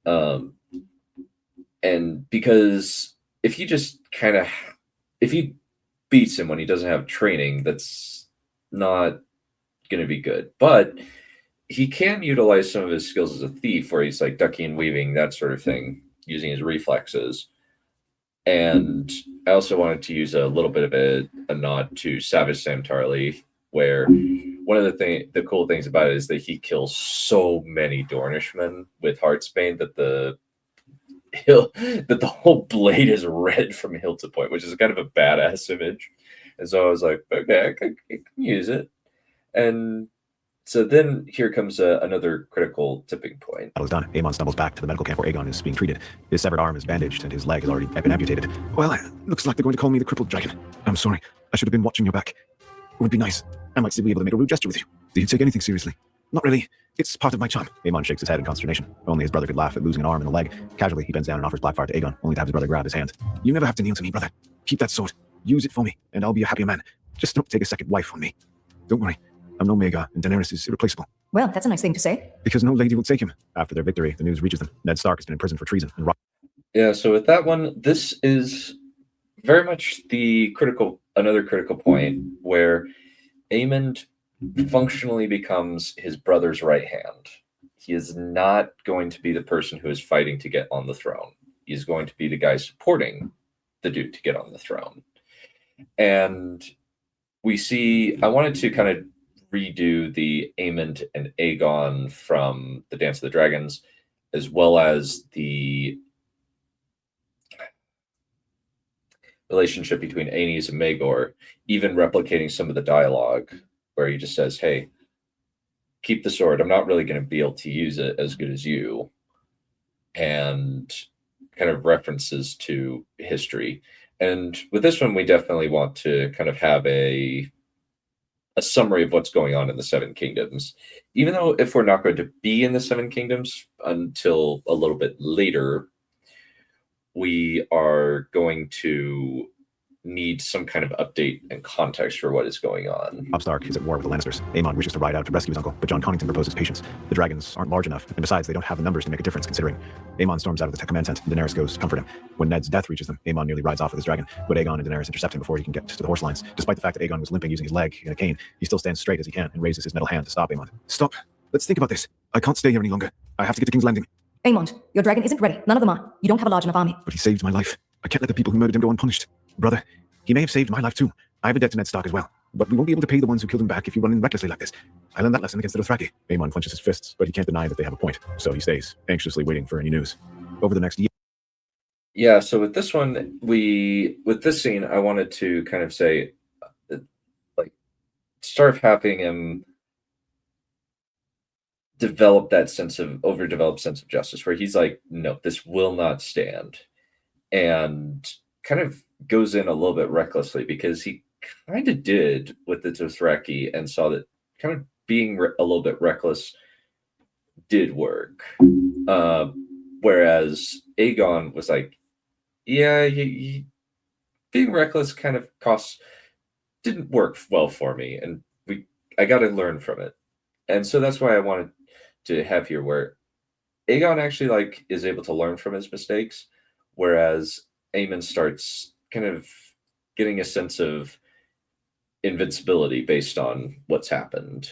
And because if he beats him when he doesn't have training, that's not going to be good. But he can utilize some of his skills as a thief, where he's like ducking and weaving, that sort of thing, using his reflexes. And I also wanted to use a little bit of a nod to Savage Sam Tarly, where one of the cool things about it is that he kills so many Dornishmen with Heartsbane that the whole blade is red from hilt to point, which is kind of a badass image. And so I was like, okay, I can use it. And so then here comes another critical tipping point. Battle is done. Aemon stumbles back to the medical camp where Aegon is being treated. His severed arm is bandaged and his leg has already been amputated. Well, looks like they're going to call me the crippled dragon. I'm sorry. I should have been watching your back. It would be nice. I might still be able to make a rude gesture with you. Do you take anything seriously? Not really. It's part of my charm. Aemon shakes his head in consternation. Only his brother could laugh at losing an arm and a leg. Casually, he bends down and offers Blackfire to Aegon, only to have his brother grab his hand. You never have to kneel to me, brother. Keep that sword. Use it for me, and I'll be a happier man. Just don't take a second wife on me. Don't worry. I'm no Maegor, and Daenerys is irreplaceable. Well, that's a nice thing to say. Because no lady will take him. After their victory, the news reaches them. Ned Stark has been imprisoned for treason and Yeah, so with that one, this is very much another critical point where Aemond functionally becomes his brother's right hand. He is not going to be the person who is fighting to get on the throne. He's going to be the guy supporting the dude to get on the throne. And we see, I wanted to kind of redo the Aemond and Aegon from the Dance of the Dragons, as well as the relationship between Aenys and Maegor, even replicating some of the dialogue where he just says, hey, keep the sword. I'm not really going to be able to use it as good as you. And kind of references to history. And with this one, we definitely want to kind of have a summary of what's going on in the Seven Kingdoms. Even though if we're not going to be in the Seven Kingdoms until a little bit later, we are going to need some kind of update and context for what is going on. Robb Stark is at war with the Lannisters. Aemon wishes to ride out to rescue his uncle, but Jon Connington proposes patience. The dragons aren't large enough, and besides, they don't have the numbers to make a difference considering. Aemon storms out of the command tent, and Daenerys goes to comfort him. When Ned's death reaches them, Aemon nearly rides off with his dragon, but Aegon and Daenerys intercept him before he can get to the horse lines. Despite the fact that Aegon was limping using his leg in a cane, he still stands straight as he can and raises his metal hand to stop Aemon. Stop. Let's think about this. I can't stay here any longer. I have to get to King's Landing. Aemond, your dragon isn't ready. None of them are. You don't have a large enough army. But he saved my life. I can't let the people who murdered him go unpunished. Brother, he may have saved my life too. I have a debt to Ned Stark as well. But we won't be able to pay the ones who killed him back if you run in recklessly like this. I learned that lesson against the Dothraki. Aemon clenches his fists, but he can't deny that they have a point. So he stays, anxiously waiting for any news. Over the next year. Yeah, so with this one, with this scene, I wanted to kind of say, like, start having him develop that overdeveloped sense of justice, where he's like, no, this will not stand. And kind of goes in a little bit recklessly, because he kind of did with the Dothraki and saw that kind of being a little bit reckless did work. Whereas Aegon was like, yeah, being reckless kind of didn't work well for me, and I got to learn from it. And so that's why I wanted to have here where Aegon actually is able to learn from his mistakes, whereas Aemon starts kind of getting a sense of invincibility based on what's happened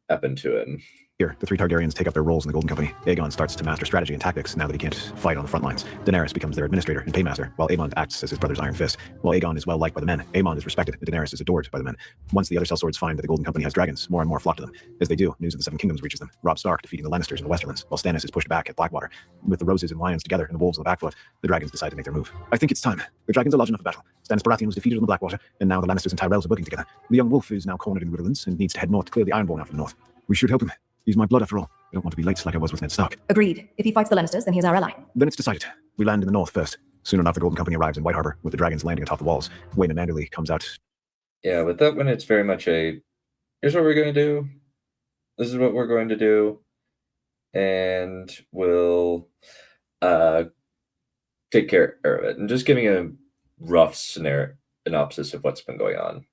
to him. Here, the three Targaryens take up their roles in the Golden Company. Aegon starts to master strategy and tactics now that he can't fight on the front lines. Daenerys becomes their administrator and paymaster, while Aemon acts as his brother's iron fist. While Aegon is well liked by the men, Aemon is respected, and Daenerys is adored by the men. Once the other sellswords find that the Golden Company has dragons, more and more flock to them. As they do, news of the Seven Kingdoms reaches them. Robb Stark defeating the Lannisters in the Westerlands, while Stannis is pushed back at Blackwater. With the roses and lions together and the wolves on the back foot, the dragons decide to make their move. I think it's time. The dragons are large enough for battle. Stannis Baratheon was defeated on the Blackwater, and now the Lannisters and Tyrells are working together. The young wolf is now cornered in the Riverlands and needs to head north to clear the Ironborn out from the north. We should help him. He's my blood after all. I don't want to be late like I was with Ned Stark. Agreed. If he fights the Lannisters, then he is our ally. Then it's decided. We land in the north first. Soon enough, the Golden Company arrives in White Harbor, with the dragons landing atop the walls. Waymond Manderly comes out. Yeah, with that one, it's very much here's what we're going to do. This is what we're going to do. And we'll take care of it. And just giving a rough synopsis of what's been going on.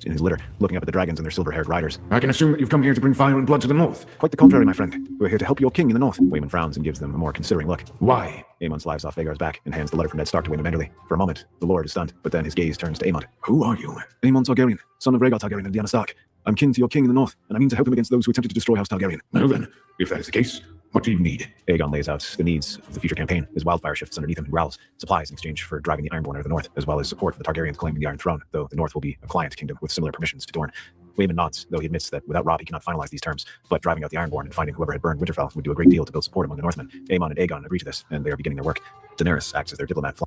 In his litter, looking up at the dragons and their silver-haired riders. I can assume that you've come here to bring fire and blood to the north. Quite the contrary, my friend. We're here to help your king in the north. Waymond frowns and gives them a more considering look. Why? Aemon slides off Vhagar's back and hands the letter from Ned Stark to Waymond Manderly. For a moment, the Lord is stunned, but then his gaze turns to Aemon. Who are you? Aemon Targaryen, son of Rhaegar Targaryen and Lyanna Stark. I'm kin to your king in the north, and I mean to help him against those who attempted to destroy House Targaryen. Well then, if that is the case, what do you need? Aegon lays out the needs of the future campaign as wildfire shifts underneath him and growls. Supplies in exchange for driving the Ironborn out of the north, as well as support for the Targaryens claiming the Iron Throne, though the north will be a client kingdom with similar permissions to Dorne. Waymond nods, though he admits that without Robb he cannot finalize these terms, but driving out the Ironborn and finding whoever had burned Winterfell would do a great deal to build support among the Northmen. Aemon and Aegon agree to this, and they are beginning their work. Daenerys acts as their diplomat.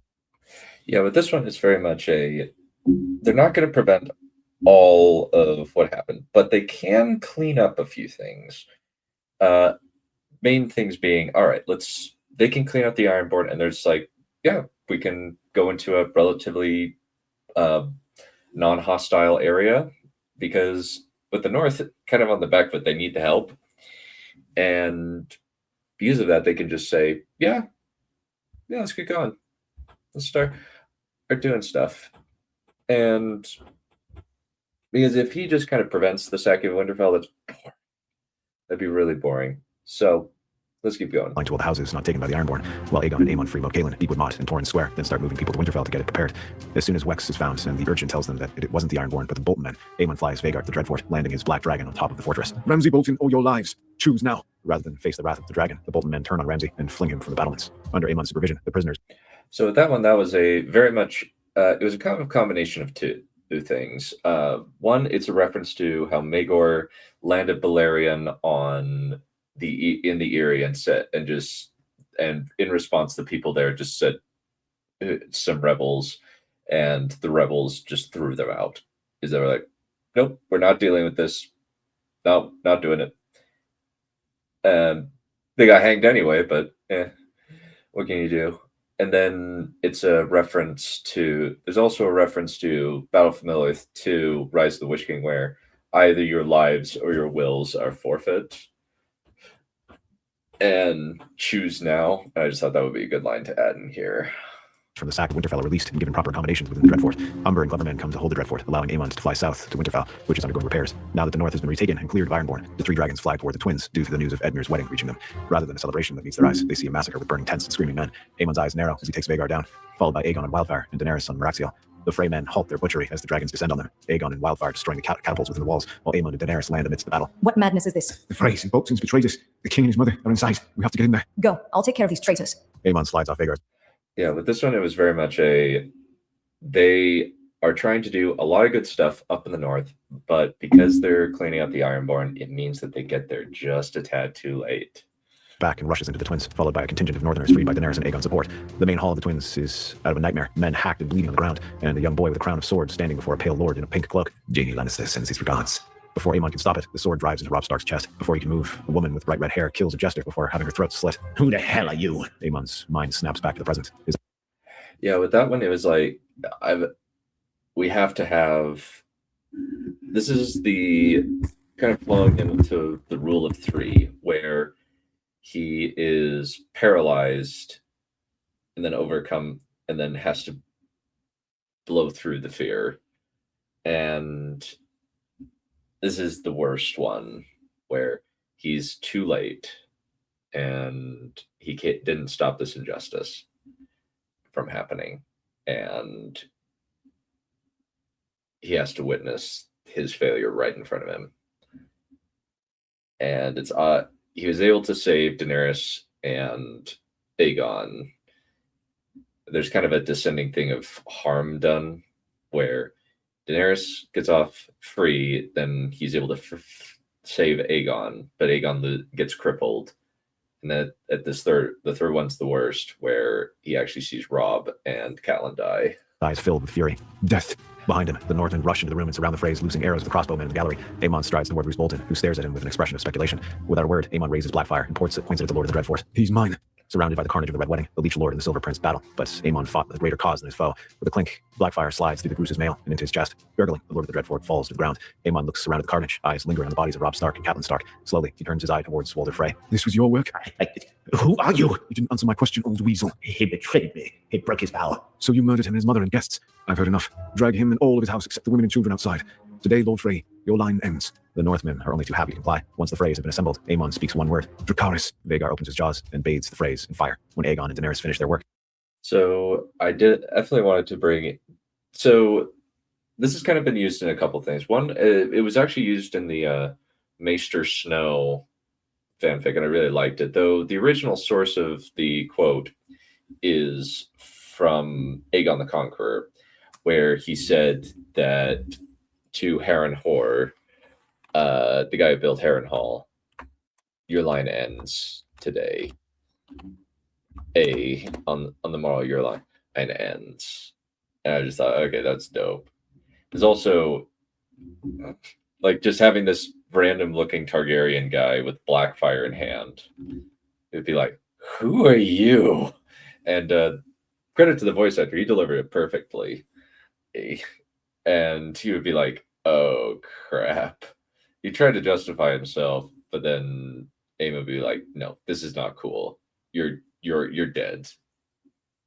Yeah, but this one is very much they're not going to prevent all of what happened, but they can clean up a few things. Main things being, all right, they can clean up the Ironborn, and there's like, yeah, we can go into a relatively non-hostile area, because with the North kind of on the back foot, they need the help. And because of that, they can just say, yeah, let's get going. Let's start doing stuff. And because if he just kind of prevents the sacking of Winterfell, that's boring. That'd be really boring. So let's keep going. To all the houses not taken by the Ironborn, while Aegon and Aemon free Moat Cailin, Deepwood Motte, and Torrhen's Square, then start moving people to Winterfell to get it prepared. As soon as Wex is found and the urchin tells them that it wasn't the Ironborn but the Bolton men, Aemon flies Vhagar to the Dreadfort, landing his black dragon on top of the fortress. Ramsay Bolton, or your lives. Choose now. Rather than face the wrath of the dragon, the Bolton men turn on Ramsay and fling him from the battlements. Under Aemon's supervision, the prisoners. So with that one, that was a very much, it was a kind of combination of two things. One, it's a reference to how Maegor landed Balerion in the Eyrie and in response, the people there just said some rebels, and the rebels just threw them out. Because they were like, nope, we're not dealing with this. No, not doing it. And they got hanged anyway, but what can you do? And then there's also a reference to Battle for Middle-earth 2, Rise of the Witch King, where either your lives or your wills are forfeit. And choose now. I just thought that would be a good line to add in here. From the sack of Winterfell are released and given proper accommodations within the Dreadfort. Umber and Glovermen come to hold the Dreadfort, allowing Aemon to fly south to Winterfell, which is undergoing repairs. Now that the North has been retaken and cleared of Ironborn, the three dragons fly toward the twins due to the news of Edmure's wedding reaching them. Rather than a celebration that meets their eyes, they see a massacre with burning tents and screaming men. Aemon's eyes narrow as he takes Vhagar down, followed by Aegon on Wildfire and Daenerys on Meraxiel. The Frey men halt their butchery as the dragons descend on them, Aegon and Wildfire destroying the catapults within the walls, while Aemon and Daenerys land amidst the battle. What madness is this? The Freys and Boltons betrayed us. The king and his mother are inside. We have to get in there. Go. I'll take care of these traitors. Aemon slides off Vhagar's. Yeah, with this one, it was very much they are trying to do a lot of good stuff up in the North, but because they're cleaning up the Ironborn, it means that they get there just a tad too late. Back and rushes into the twins, followed by a contingent of Northerners freed by Daenerys and Aegon's support. The main hall of the twins is out of a nightmare, men hacked and bleeding on the ground, and a young boy with a crown of swords standing before a pale lord in a pink cloak. Jaime Lannister sends his regards. Before Aemon can stop it, the sword drives into Robb Stark's chest. Before he can move, a woman with bright red hair kills a jester before having her throat slit. Who the hell are you? Aemon's mind snaps back to the present. Yeah, with that one, it was like, we have to have, this is the kind of flowing into the rule of three, where he is paralyzed and then has to blow through the fear. And this is the worst one, where he's too late and he didn't stop this injustice from happening, and he has to witness his failure right in front of him. And it's he was able to save Daenerys and Aegon. There's kind of a descending thing of harm done, where Daenerys gets off free, then he's able to save Aegon, but Aegon gets crippled. And then at the third one's the worst, where he actually sees Robb and Catelyn die. Eyes filled with fury. Death. Behind him, the Northmen rush into the room and surround the Freys, loosing arrows at the crossbowmen in the gallery. Aemon strides toward Roose Bolton, who stares at him with an expression of speculation. Without a word, Aemon raises Blackfire and points it at the Lord of the Dreadfort. He's mine. Surrounded by the carnage of the Red Wedding, the Leech Lord and the Silver Prince battle, but Aemon fought with a greater cause than his foe. With a clink, Blackfire slides through the Bruce's mail and into his chest. Gurgling, the Lord of the Dreadfort falls to the ground. Aemon looks around at the carnage, eyes linger on the bodies of Robb Stark and Catelyn Stark. Slowly, he turns his eye towards Walder Frey. This was your work? Who are you? You didn't answer my question, old weasel. He betrayed me. He broke his vow. So you murdered him and his mother and guests. I've heard enough. Drag him and all of his house except the women and children outside. Today, Lord Frey, your line ends. The Northmen are only too happy to comply. Once the Freys have been assembled, Aemon speaks one word. Dracarys. Vhagar opens his jaws and bathes the Freys in fire. When Aegon and Daenerys finish their work. So I definitely wanted to bring it. So this has kind of been used in a couple things. One, it was actually used in the Maester Snow fanfic, and I really liked it. Though the original source of the quote is from Aegon the Conqueror, where he said that to Harrenhal the guy who built Harrenhal, your line ends today. On the morrow, your line ends. And I just thought, okay, that's dope. There's also like just having this random looking Targaryen guy with black fire in hand. It'd be like, who are you? And credit to the voice actor, he delivered it perfectly. And he would be like, oh crap. He tried to justify himself, but then Aim would be like, no, this is not cool. You're dead.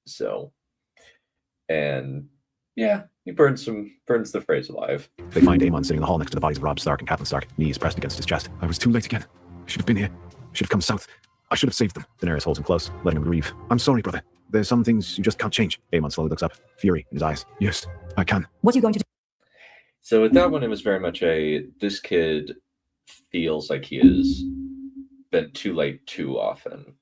So, and yeah, he burns the phrase alive. They find Aemon sitting in the hall next to the bodies of Robb Stark and Catelyn Stark, knees pressed against his chest. I was too late again. Should have been here. Should have come south. I should have saved them. Daenerys holds him close, letting him grieve. I'm sorry, brother. There's some things you just can't change. Aemon slowly looks up, fury in his eyes. Yes, I can. What are you going to do? So with that one, it was very much this kid feels like he has been too late too often.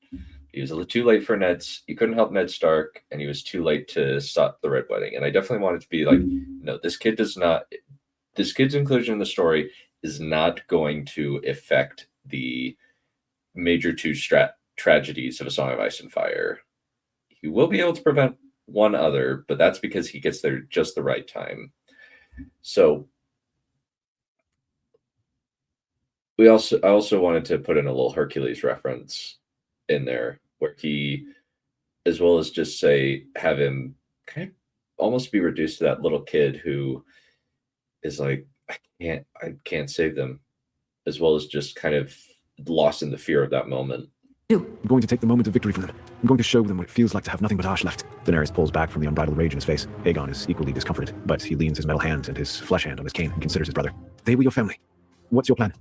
He was too late for he couldn't help Ned Stark, and he was too late to stop the Red Wedding. And I definitely wanted to be like, no, this kid's inclusion in the story is not going to affect the major two tragedies of A Song of Ice and Fire. He will be able to prevent one other, but that's because he gets there just the right time. So I also wanted to put in a little Hercules reference in there where he, as well as just have him kind of almost be reduced to that little kid who is like, I can't save them, as well as just kind of lost in the fear of that moment. I'm going to take the moment of victory from them. I'm going to show them what it feels like to have nothing but ash left. Daenerys pulls back from the unbridled rage in his face. Aegon is equally discomforted, but he leans his metal hand and his flesh hand on his cane and considers his brother. They were your family. What's your plan?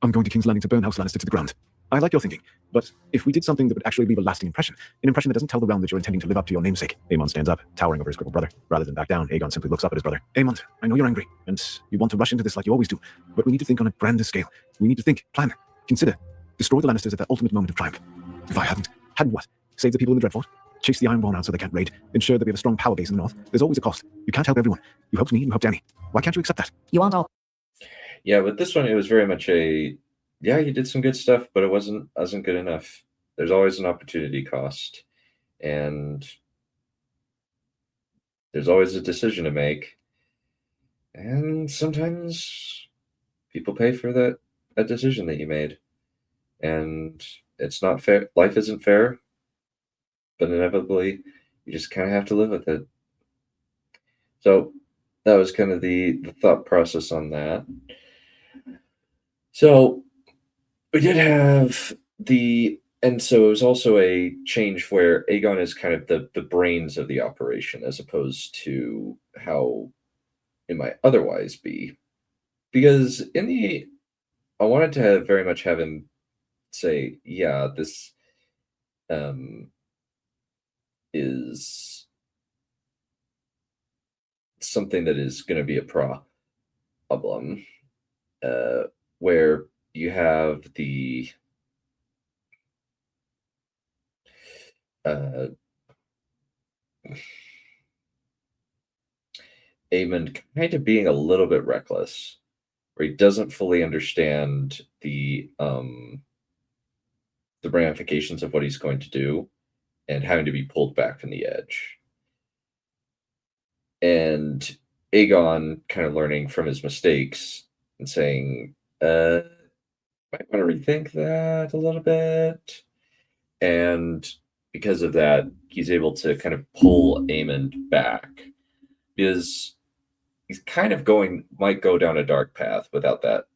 I'm going to King's Landing to burn House Lannister to the ground. I like your thinking, but if we did something that would actually leave a lasting impression, an impression that doesn't tell the realm that you're intending to live up to your namesake. Aemon stands up, towering over his crippled brother. Rather than back down, Aegon simply looks up at his brother. Aemon, I know you're angry, and you want to rush into this like you always do, but we need to think on a grander scale. We need to think, plan, consider, destroy the Lannisters at their ultimate moment of triumph. If I hadn't what? Save the people in the Dreadfort? Chase the Ironborn out so they can't raid? Ensure that we have a strong power base in the north? There's always a cost. You can't help everyone. You helped me, you helped Dany. Why can't you accept that? You aren't all. Yeah, with this one, it was very much you did some good stuff, but it wasn't good enough. There's always an opportunity cost, and there's always a decision to make, and sometimes people pay for that decision that you made, and it's not fair. Life isn't fair, but inevitably, you just kind of have to live with it. So that was kind of the thought process on that. So we did have and so it was also a change where Aegon is kind of the brains of the operation, as opposed to how it might otherwise be. Because I wanted to very much have him say, yeah, this is something that is going to be a problem, where you have the Aemon kind of being a little bit reckless, where he doesn't fully understand the ramifications of what he's going to do, and having to be pulled back from the edge. And Aegon kind of learning from his mistakes and saying, might want to rethink that a little bit. And because of that, he's able to kind of pull Aemon back, because he's kind of might go down a dark path without that.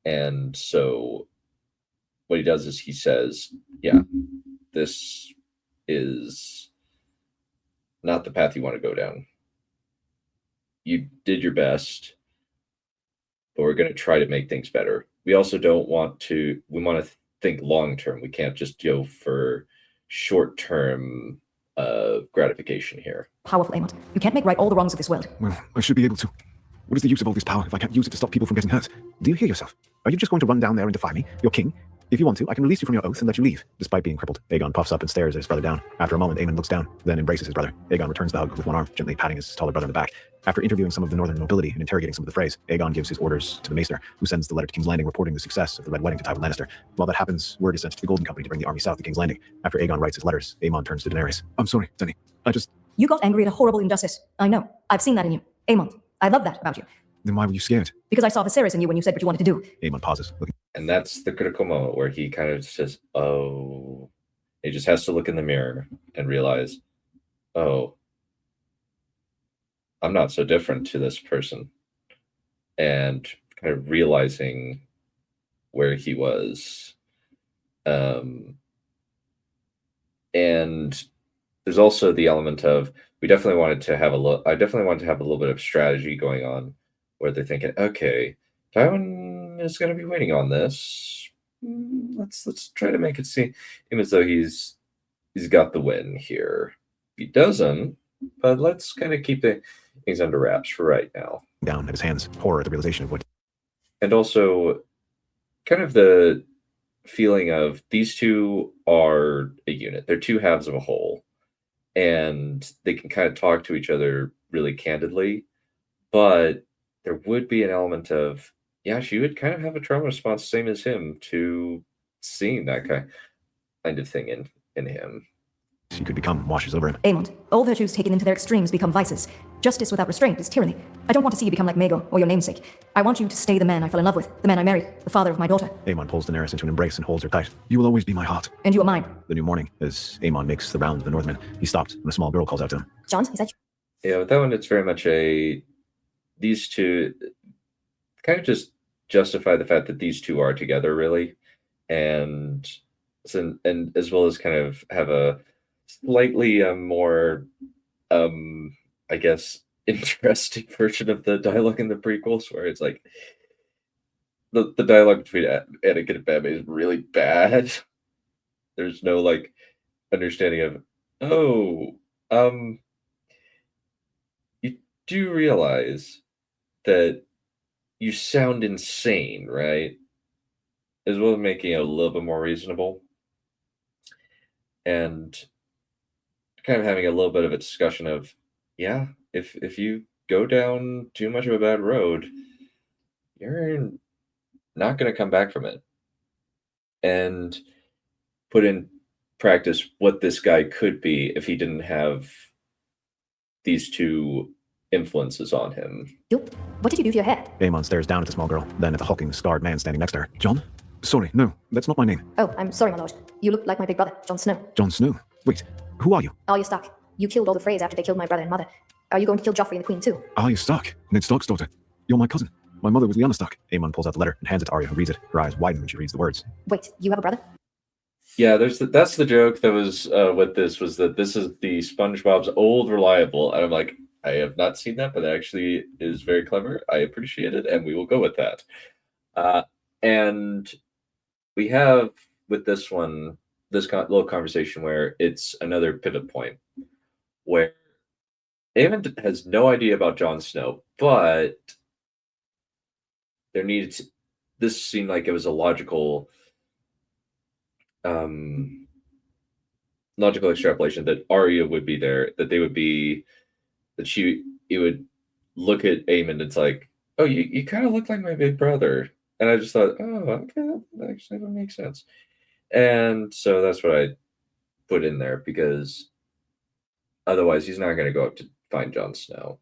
And so what he does is he says, yeah, this is not the path you want to go down. You did your best, but we're going to try to make things better. We also we want to think long term. We can't just go for short term gratification here. Powerful, Aemon. You can't make right all the wrongs of this world. Well, I should be able to. What is the use of all this power if I can't use it to stop people from getting hurt? Do you hear yourself? Are you just going to run down there and defy me, your king? If you want to, I can release you from your oath and let you leave. Despite being crippled, Aegon puffs up and stares at his brother down. After a moment, Aemon looks down, then embraces his brother. Aegon returns the hug with one arm, gently patting his taller brother on the back. After interviewing some of the northern nobility and interrogating some of the Freys, Aegon gives his orders to the Maester, who sends the letter to King's Landing reporting the success of the Red Wedding to Tywin Lannister. While that happens, word is sent to the Golden Company to bring the army south to King's Landing. After Aegon writes his letters, Aemon turns to Daenerys. I'm sorry, Dany. You got angry at a horrible injustice. I know. I've seen that in you. Aemon, I love that about you. Then why were you scared? Because I saw Viserys in you when you said what you wanted to do. Aemon pauses, looking. And that's the critical moment where he kind of says, oh, he just has to look in the mirror and realize, oh, I'm not so different to this person. And kind of realizing where he was. And there's also the element of, I definitely wanted to have a little bit of strategy going on where they're thinking, okay, Tywin is going to be waiting on this. Let's try to make it seem as though he's got the win here. He doesn't, but let's kind of keep things under wraps for right now. Down at his hands, horror at the realization of what. And also, kind of the feeling of these two are a unit. They're two halves of a whole, and they can kind of talk to each other really candidly, but there would be an element of, yeah, she would kind of have a trauma response, same as him, to seeing that kind of thing in him. She could become washes over him. Aemon, all virtues taken into their extremes become vices. Justice without restraint is tyranny. I don't want to see you become like Maego or your namesake. I want you to stay the man I fell in love with, the man I married, the father of my daughter. Aemon pulls Daenerys into an embrace and holds her tight. You will always be my heart. And you are mine. The new morning, as Aemon makes the round of the Northmen, he stops when a small girl calls out to him. John, is that you? Yeah, with that one, it's very much these two kind of just justify the fact that these two are together, really, and as well as kind of have a slightly more, I guess, interesting version of the dialogue in the prequels, where it's like the dialogue between Anakin and Padme is really bad. There's no like understanding of, you do realize that you sound insane, right? As well as making it a little bit more reasonable. And kind of having a little bit of a discussion of, yeah, if you go down too much of a bad road, you're not going to come back from it. And put in practice what this guy could be if he didn't have these two influences on him. What did you do to your hair? Aemon stares down at the small girl, then at the hulking, scarred man standing next to her. John? Sorry, no, that's not my name. Oh, I'm sorry, my lord. You look like my big brother, Jon Snow. Jon Snow? Wait, who are you? Arya Stark. You killed all the Freys after they killed my brother and mother. Are you going to kill Joffrey and the Queen too? Arya Stark, Ned Stark's daughter. You're my cousin. My mother was Lyanna Stark. Aemon pulls out the letter and hands it to Arya, who reads it. Her eyes widen when she reads the words. Wait, you have a brother? Yeah, that's the joke that was with this, was that this is the SpongeBob's old reliable, and I'm like, I have not seen that, but that actually is very clever. I appreciate it, and we will go with that. And we have with this one, this little conversation where it's another pivot point where Aemon has no idea about Jon Snow, but this seemed like it was a logical extrapolation that Arya would be there, that he would look at Aemon. It's like, oh, you kind of look like my big brother. And I just thought, oh, okay, that actually would make sense. And so that's what I put in there, because otherwise he's not going to go up to find Jon Snow.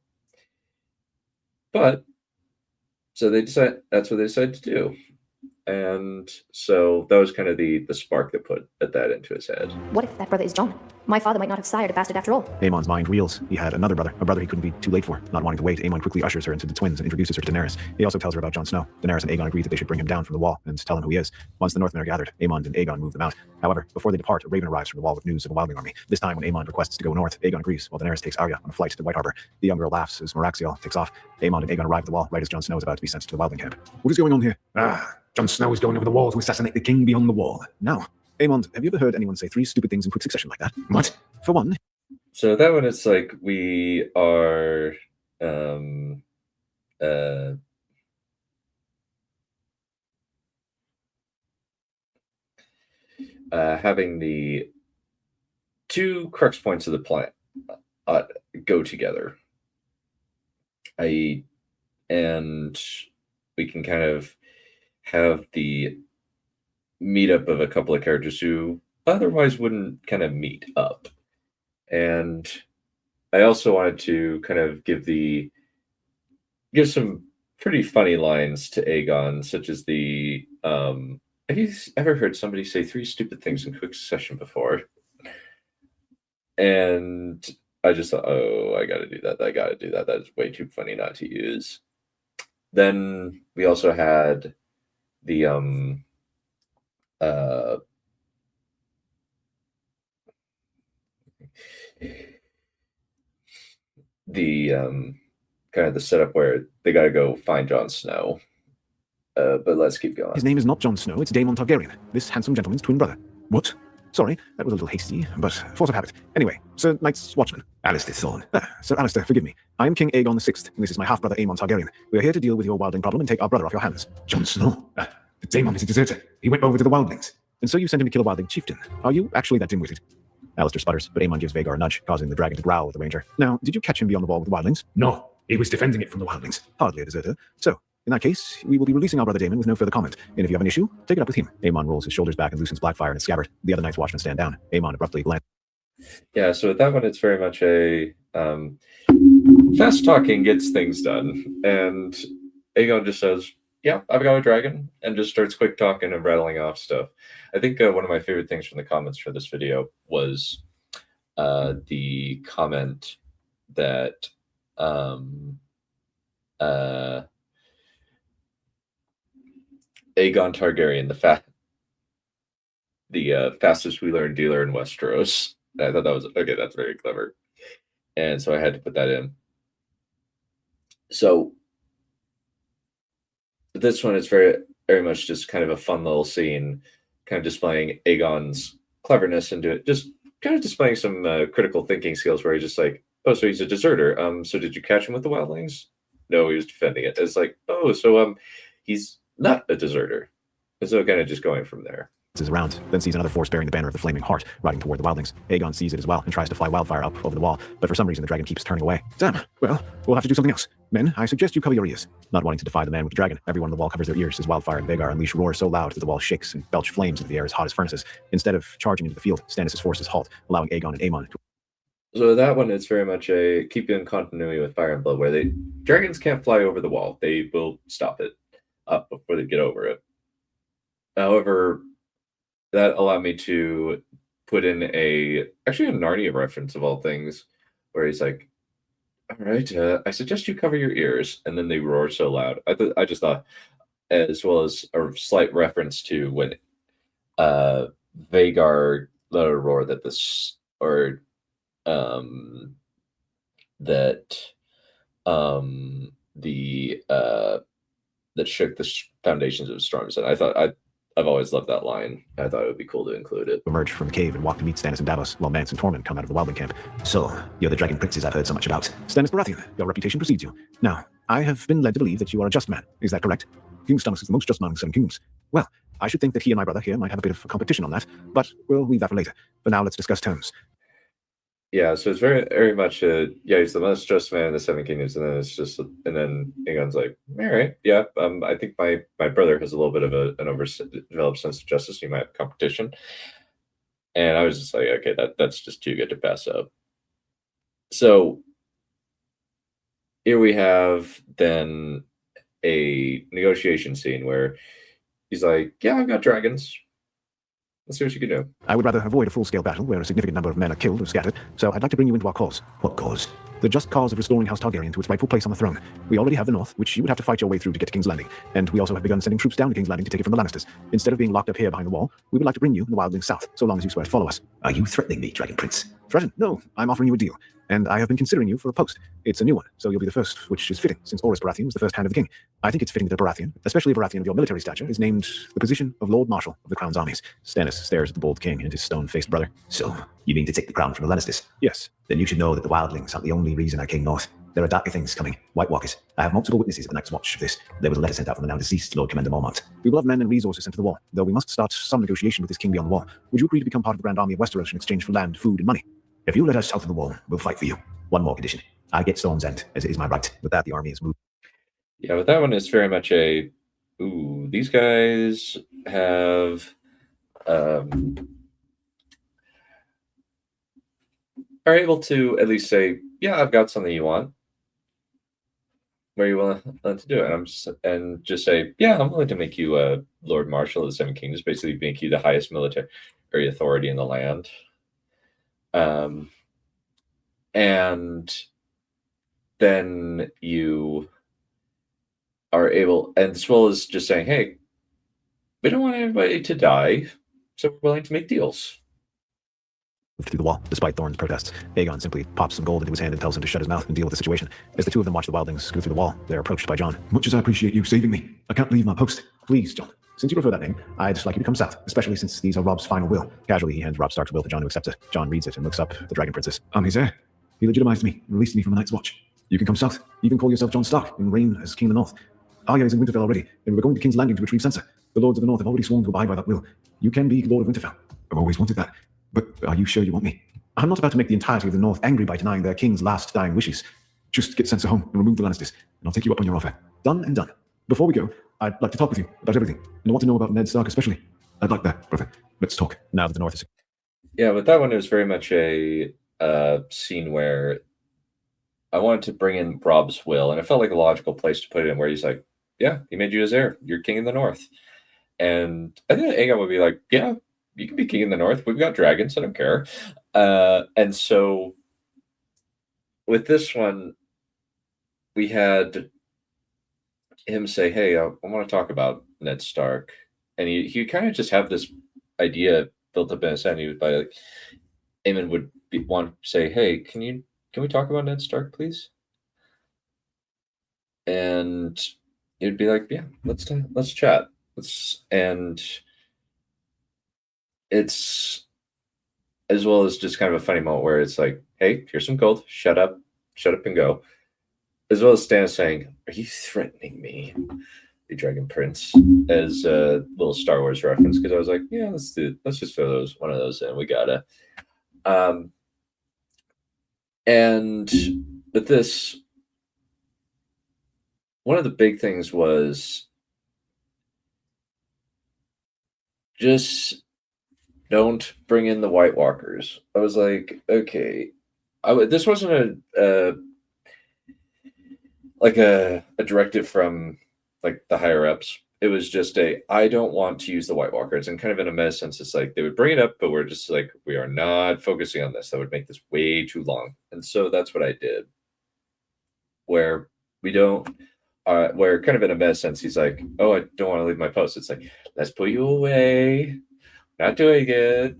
But so that's what they decided to do. And so that was kind of the spark that put that into his head. What if that brother is Jon? My father might not have sired a bastard after all. Aemon's mind reels. He had another brother, a brother he couldn't be too late for. Not wanting to wait, Aemon quickly ushers her into the twins and introduces her to Daenerys. He also tells her about Jon Snow. Daenerys and Aegon agree that they should bring him down from the wall and tell him who he is. Once the Northmen are gathered, Aemon and Aegon move them out. However, before they depart, a raven arrives from the wall with news of a wildling army. This time, when Aemon requests to go north, Aegon agrees, while Daenerys takes Arya on a flight to White Harbor. The young girl laughs as Meraxiel takes off. Aemon and Aegon arrive at the wall right as Jon Snow is about to be sent to the wildling camp. What is going on here? Jon Snow is going over the wall to assassinate the king beyond the wall. Now, Aemon, have you ever heard anyone say 3 stupid things in quick succession like that? What? For one, So that one, it's like we are having the two crux points of the plan go together. And we can kind of have the meetup of a couple of characters who otherwise wouldn't kind of meet up. And I also wanted to kind of give some pretty funny lines to Aegon, such as the have you ever heard somebody say 3 stupid things in quick succession before? And I just thought, oh, I gotta do that. That is way too funny not to use. Then we also had the kind of the setup where they got to go find Jon Snow. But let's keep going. His name is not Jon Snow, it's Daemon Targaryen, this handsome gentleman's twin brother. What? Sorry, that was a little hasty, but force of habit. Anyway, Sir Knight's Watchman. Alistair Thorne. Sir Alistair, forgive me. I am King Aegon VI, and this is my half-brother Aemon Targaryen. We are here to deal with your wildling problem and take our brother off your hands. Jon Snow? Daemon is a deserter. He went over to the wildlings. And so you sent him to kill a wildling chieftain. Are you actually that dim-witted? Alistair sputters, but Aemon gives Vhagar a nudge, causing the dragon to growl at the ranger. Now, did you catch him beyond the wall with the wildlings? No, he was defending it from the wildlings. Hardly a deserter. So, in that case, we will be releasing our brother Daemon with no further comment. And if you have an issue, take it up with him. Aemon rolls his shoulders back and loosens Blackfire in his scabbard. The other Night's Watchmen stand down. Aemon abruptly glances. Yeah, so with that one, it's very much a fast talking gets things done. And Aegon just says, yeah, I've got a dragon, and just starts quick talking and rattling off stuff. I think one of my favorite things from the comments for this video was the comment that Aegon Targaryen, the fastest wheeler and dealer in Westeros. I thought that was okay. That's very clever, and so I had to put that in. So this one is very, very much just kind of a fun little scene, kind of displaying Aegon's cleverness into it, just kind of displaying some critical thinking skills. Where he's just like, oh, so he's a deserter. So did you catch him with the wildlings? No, he was defending it. It's like, oh, so he's not a deserter. And so kind of just going from there. Is around, then sees another force bearing the banner of the Flaming Heart riding toward the wildlings. Aegon sees it as well and tries to fly wildfire up over the wall, but for some reason the dragon keeps turning away. Damn, well, we'll have to do something else. Men, I suggest you cover your ears. Not wanting to defy the man with the dragon, everyone on the wall covers their ears as Wildfire and Vhagar unleash roars so loud that the wall shakes and belch flames into the air as hot as furnaces. Instead of charging into the field, Stannis' forces halt, allowing Aegon and Aemon to... So that one is very much a keep in continuity with Fire and Blood, where dragons can't fly over the wall. They will stop it up before they get over it. However, that allowed me to put in actually a Narnia reference of all things, where he's like, all right, I suggest you cover your ears. And then they roar so loud. I just thought, as well as a slight reference to when Vhagar let a roar that that shook the foundations of storms. And I thought I've always loved that line. I thought it would be cool to include it. emerge from the cave and walk to meet Stannis and Davos, while Mance and Tormund come out of the wildling camp. So, you're the dragon princes I've heard so much about. Stannis Baratheon, your reputation precedes you. Now, I have been led to believe that you are a just man. Is that correct? King Stannis is the most just man in 7 kingdoms. Well, I should think that he and my brother here might have a bit of a competition on that, but we'll leave that for later. For now, let's discuss terms. Yeah, so it's very, very much he's the most just man in the 7 kingdoms, and then Aegon's like, all right, yeah, I think my brother has a little bit of an overdeveloped sense of justice. He might have competition, and I was just like, okay, that's just too good to pass up. So here we have then a negotiation scene where he's like, yeah, I've got dragons. Let's see what you can do. I would rather avoid a full-scale battle where a significant number of men are killed or scattered, so I'd like to bring you into our cause. What cause? The just cause of restoring House Targaryen to its rightful place on the throne. We already have the North, which you would have to fight your way through to get to King's Landing, and we also have begun sending troops down to King's Landing to take it from the Lannisters. Instead of being locked up here behind the wall, we would like to bring you in the wildlings south, so long as you swear to follow us. Are you threatening me, Dragon Prince? Threaten? No, I'm offering you a deal, and I have been considering you for a post. It's a new one, so you'll be the first, which is fitting, since Orys Baratheon was the first hand of the king. I think it's fitting that a Baratheon, especially a Baratheon of your military stature, is named the position of Lord Marshal of the Crown's armies. Stannis stares at the bold king and his stone-faced brother. So, you mean to take the crown from the Lannisters? Yes. Then you should know that the wildlings aren't the only reason I came north. There are darker things coming. White Walkers. I have multiple witnesses at the Night's Watch of this. There was a letter sent out from the now deceased Lord Commander Mormont. We will have men and resources sent to the war, though we must start some negotiation with this king beyond the wall. Would you agree to become part of the Grand Army of Westeros in exchange for land, food, and money? If you let us south of the wall, we'll fight for you. One more condition. I get Storm's End, as it is my right. With that, the army is moved. Yeah, but that one is very much a, ooh, these guys have are able to at least say, yeah, I've got something you want. Where you willing to do it? And just say, yeah, I'm willing to make you a Lord Marshal of the Seven Kingdoms, basically make you the highest military authority in the land. And then you are able, and as well as just saying, hey, we don't want anybody to die, so we're willing to make deals. Through the wall, despite Thorne's protests. Aegon simply pops some gold into his hand and tells him to shut his mouth and deal with the situation. As the two of them watch the wildlings go through the wall, they're approached by Jon. Much as I appreciate you saving me, I can't leave my post. Please, Jon, since you prefer that name, I'd like you to come south, especially since these are Rob's final will. Casually, he hands Robb Stark's will to Jon to accept it. Jon reads it and looks up at the Dragon Princess. I'm his heir. He legitimized me and released me from the Night's Watch. You can come south, even call yourself Jon Stark, and reign as King of the North. Arya is in Winterfell already, and we're going to King's Landing to retrieve Sansa. The Lords of the North have already sworn to abide by that will. You can be Lord of Winterfell. I've always wanted that. But are you sure you want me? I'm not about to make the entirety of the North angry by denying their king's last dying wishes. Just get Sansa home and remove the Lannisters, and I'll take you up on your offer. Done and done. Before we go, I'd like to talk with you about everything, and I want to know about Ned Stark especially. I'd like that, brother. Let's talk. Now that the North is... Yeah, but that one is very much a scene where I wanted to bring in Robb's will, and it felt like a logical place to put it in, where he's like, yeah, he made you his heir. You're king in the North. And I think Aegon would be like, yeah, you can be king in the North. We've got dragons. I don't care. And so with this one, we had him say, hey, I want to talk about Ned Stark. And he kind of just have this idea built up in his head. He was like, Aemon would want to say, hey, can we talk about Ned Stark, please? And it'd be like, yeah, let's chat. And it's, as well as just kind of a funny moment where it's like, hey, here's some gold, shut up and go. As well as Stannis saying, are you threatening me, the Dragon Prince, as a little Star Wars reference, because I was like, yeah, let's just throw one of those in. We gotta. And with this, one of the big things was just don't bring in the White Walkers. I was like, okay, this wasn't a directive from like the higher ups. It was just I don't want to use the White Walkers, and kind of in a meta sense, it's like they would bring it up, but we're just like, we are not focusing on this. That would make this way too long, and so that's what I did. Where we don't. Where kind of in a meta sense, he's like, oh, I don't want to leave my post. It's like, let's put you away. Not doing it.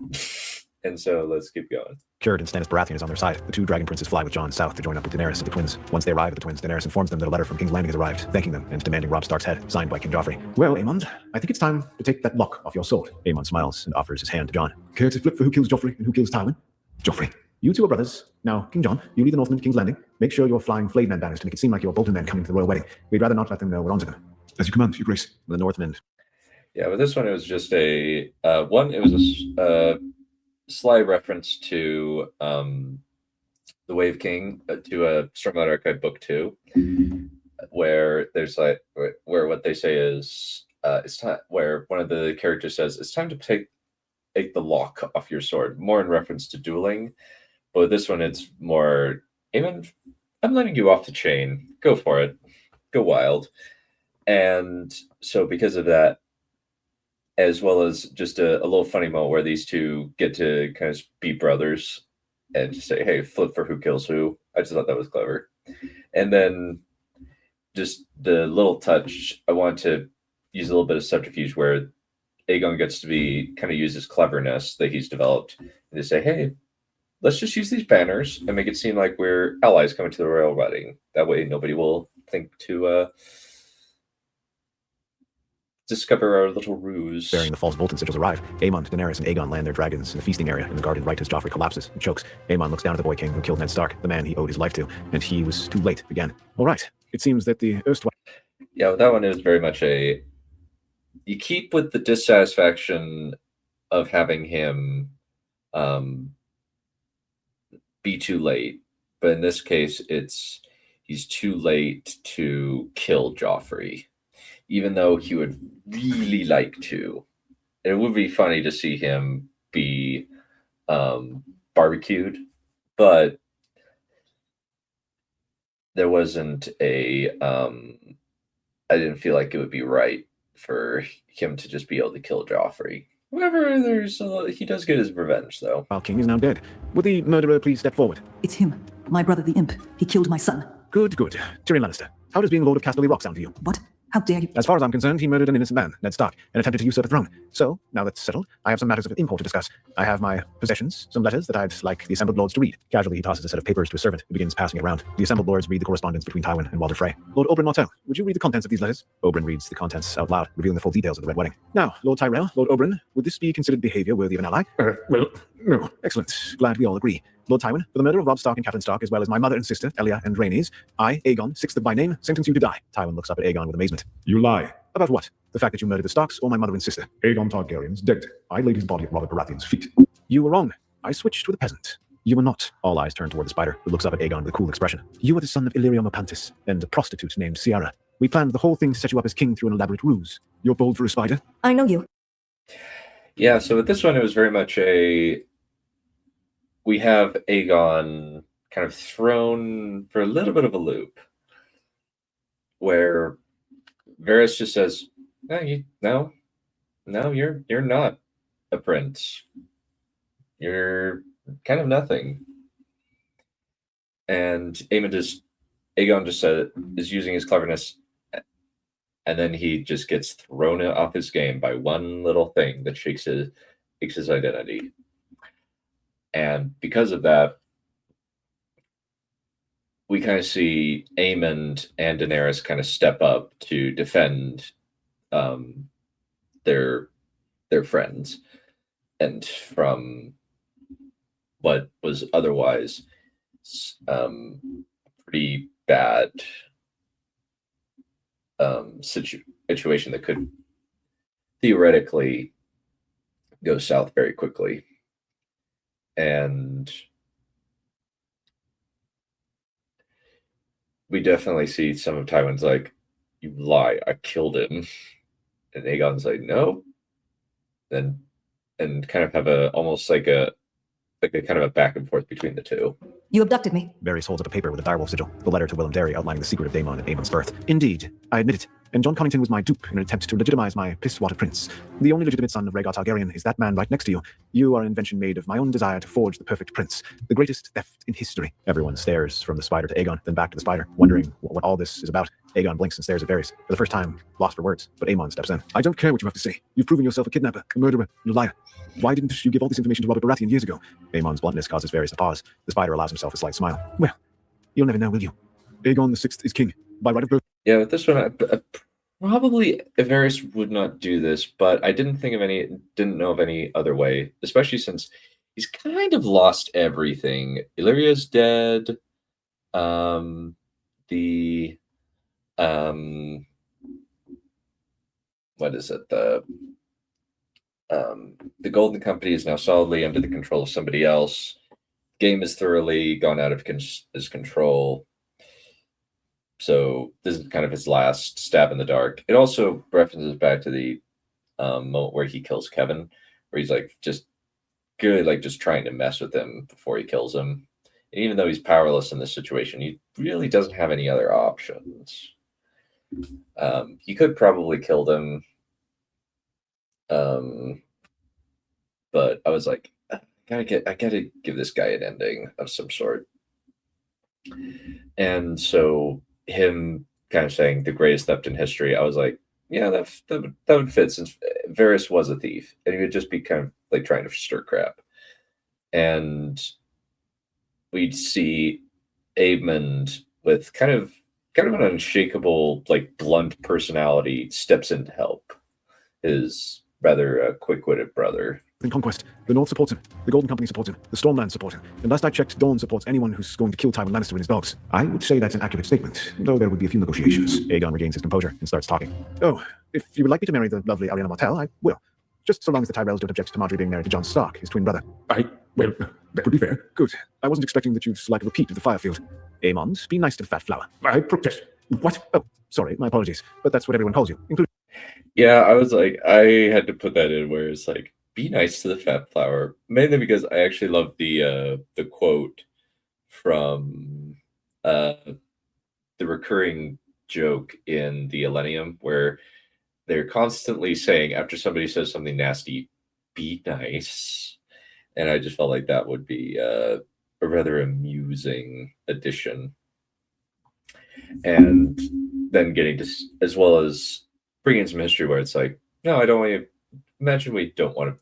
And so let's keep going. Cured and Stannis Baratheon is on their side. The two Dragon Princes fly with Jon south to join up with Daenerys and the twins. Once they arrive at the twins, Daenerys informs them that a letter from King's Landing has arrived, thanking them and demanding Robb Stark's head, signed by King Joffrey. Well, Aemond, I think it's time to take that lock off your sword. Aemond smiles and offers his hand to Jon. Care to flip for who kills Joffrey and who kills Tywin? Joffrey. You two are brothers. Now, King Jon, you lead the Northmen to King's Landing. Make sure you're flying Flayed Man banners to make it seem like you're Bolton men coming to the royal wedding. We'd rather not let them know we're onto them. As you command, your grace. The Northmen. Yeah, but this one, it was just it was a sly reference to the Wave King, to a Stormlight Archive book 2, where there's like where what they say is it's time, where one of the characters says it's time to take the lock off your sword, more in reference to dueling. But with this one, it's more, Aemon, I'm letting you off the chain. Go for it. Go wild. And so because of that, as well as just a little funny moment where these two get to kind of be brothers and just say, hey, flip for who kills who. I just thought that was clever. And then just the little touch, I want to use a little bit of subterfuge where Aegon gets to be kind of use his cleverness that he's developed and to say, hey, let's just use these banners and make it seem like we're allies coming to the royal wedding. That way nobody will think to discover our little ruse. Bearing the false Bolton sigils arrive, Aemon, Daenerys, and Aegon land their dragons in the feasting area in the garden right as Joffrey collapses and chokes. Aemon looks down at the boy king who killed Ned Stark, the man he owed his life to, and he was too late again. All right, it seems that the erstwhile... Yeah, that one is very much a... You keep with the dissatisfaction of having him be too late, but in this case, he's too late to kill Joffrey, even though he would really like to. It would be funny to see him be barbecued, but there wasn't a... I didn't feel like it would be right for him to just be able to kill Joffrey. However, he does get his revenge, though. Our king is now dead. Would the murderer please step forward? It's him. My brother, the imp. He killed my son. Good, good. Tyrion Lannister, how does being Lord of Casterly Rock sound to you? What? How dare you? As far as I'm concerned, he murdered an innocent man, Ned Stark, and attempted to usurp the throne. So, now that's settled, I have some matters of import to discuss. I have my possessions, some letters that I'd like the assembled lords to read. Casually, he tosses a set of papers to a servant, who begins passing it around. The assembled lords read the correspondence between Tywin and Walder Frey. Lord Oberyn Martell, would you read the contents of these letters? Oberyn reads the contents out loud, revealing the full details of the Red Wedding. Now, Lord Tyrell, Lord Oberyn, would this be considered behavior worthy of an ally? Well, no. Excellent. Glad we all agree. Lord Tywin, for the murder of Robb Stark and Catelyn Stark, as well as my mother and sister, Elia and Rhaenys, I, Aegon, sixth of by name, sentence you to die. Tywin looks up at Aegon with amazement. You lie. About what? The fact that you murdered the Starks or my mother and sister? Aegon Targaryen's dead. I laid his body at Robert Baratheon's feet. You were wrong. I switched with a peasant. You were not. All eyes turn toward the spider, who looks up at Aegon with a cool expression. You were the son of Illyrio Mopantis and a prostitute named Ciara. We planned the whole thing to set you up as king through an elaborate ruse. You're bold for a spider? I know you. Yeah, so with this one, it was very much we have Aegon kind of thrown for a little bit of a loop, where Varys just says, "No, you're not a prince. You're kind of nothing." And Aegon just is using his cleverness, and then he just gets thrown off his game by one little thing that shakes his identity. And because of that, we kind of see Aemond and Daenerys kind of step up to defend their friends, and from what was otherwise pretty bad situation that could theoretically go south very quickly. And we definitely see some of Tywin's like, "You lie, I killed him," and Aegon's like, "No," and kind of have almost like a kind of a back and forth between the two. You abducted me. Varys holds up a paper with a direwolf sigil, the letter to Willem Darry outlining the secret of Daemon and Aemon's birth. Indeed, I admit it. And John Connington was my dupe in an attempt to legitimize my pisswater prince. The only legitimate son of Rhaegar Targaryen is that man right next to you. You are an invention made of my own desire to forge the perfect prince, the greatest theft in history. Everyone stares from the spider to Aegon, then back to the spider, wondering what all this is about. Aegon blinks and stares at Varys, for the first time, lost for words, but Aemon steps in. I don't care what you have to say. You've proven yourself a kidnapper, a murderer, and a liar. Why didn't you give all this information to Robert Baratheon years ago? Aemon's bluntness causes Varys to pause. The spider allows himself a slight smile. Well, you'll never know, will you? Aegon the Sixth is king, by right of birth. Yeah, with this one, I probably Varys would not do this, but I didn't know of any other way, especially since he's kind of lost everything. Illyria's dead. What is it? The Golden Company is now solidly under the control of somebody else. Game is thoroughly gone out of his control. So this is kind of his last stab in the dark. It also references back to the moment where he kills Kevin, where he's like just trying to mess with him before he kills him. And even though he's powerless in this situation, he really doesn't have any other options. He could probably kill them. But I was like, I gotta give this guy an ending of some sort. And so him kind of saying the greatest theft in history, I was like, yeah, that would fit, since Varys was a thief, and he would just be kind of like trying to stir crap. And we'd see Aemond with kind of an unshakable, like blunt personality steps in to help. his rather quick-witted brother. In conquest, the North supports him, the Golden Company supports him, the Stormlands support him, and last I checked, Dawn supports anyone who's going to kill Tywin Lannister and his dogs. I would say that's an accurate statement, though there would be a few negotiations. Aegon regains his composure and starts talking. Oh, if you would like me to marry the lovely Ariana Martell, I will. Just so long as the Tyrells don't object to Marjorie being married to Jon Stark, his twin brother. Well, that would be fair. Good. I wasn't expecting that you'd like a repeat of the Firefield. Aemond, be nice to the fat flower. I protest. What? Oh, sorry, my apologies, but that's what everyone calls you, including... Yeah, I was like, I had to put that in where it's like, be nice to the fat flower, mainly because I actually love the quote from the recurring joke in the Millennium where they're constantly saying after somebody says something nasty, be nice. And I just felt like that would be a rather amusing addition. And then getting to, as well as bringing some history where it's like, no, I don't want to, imagine we don't want to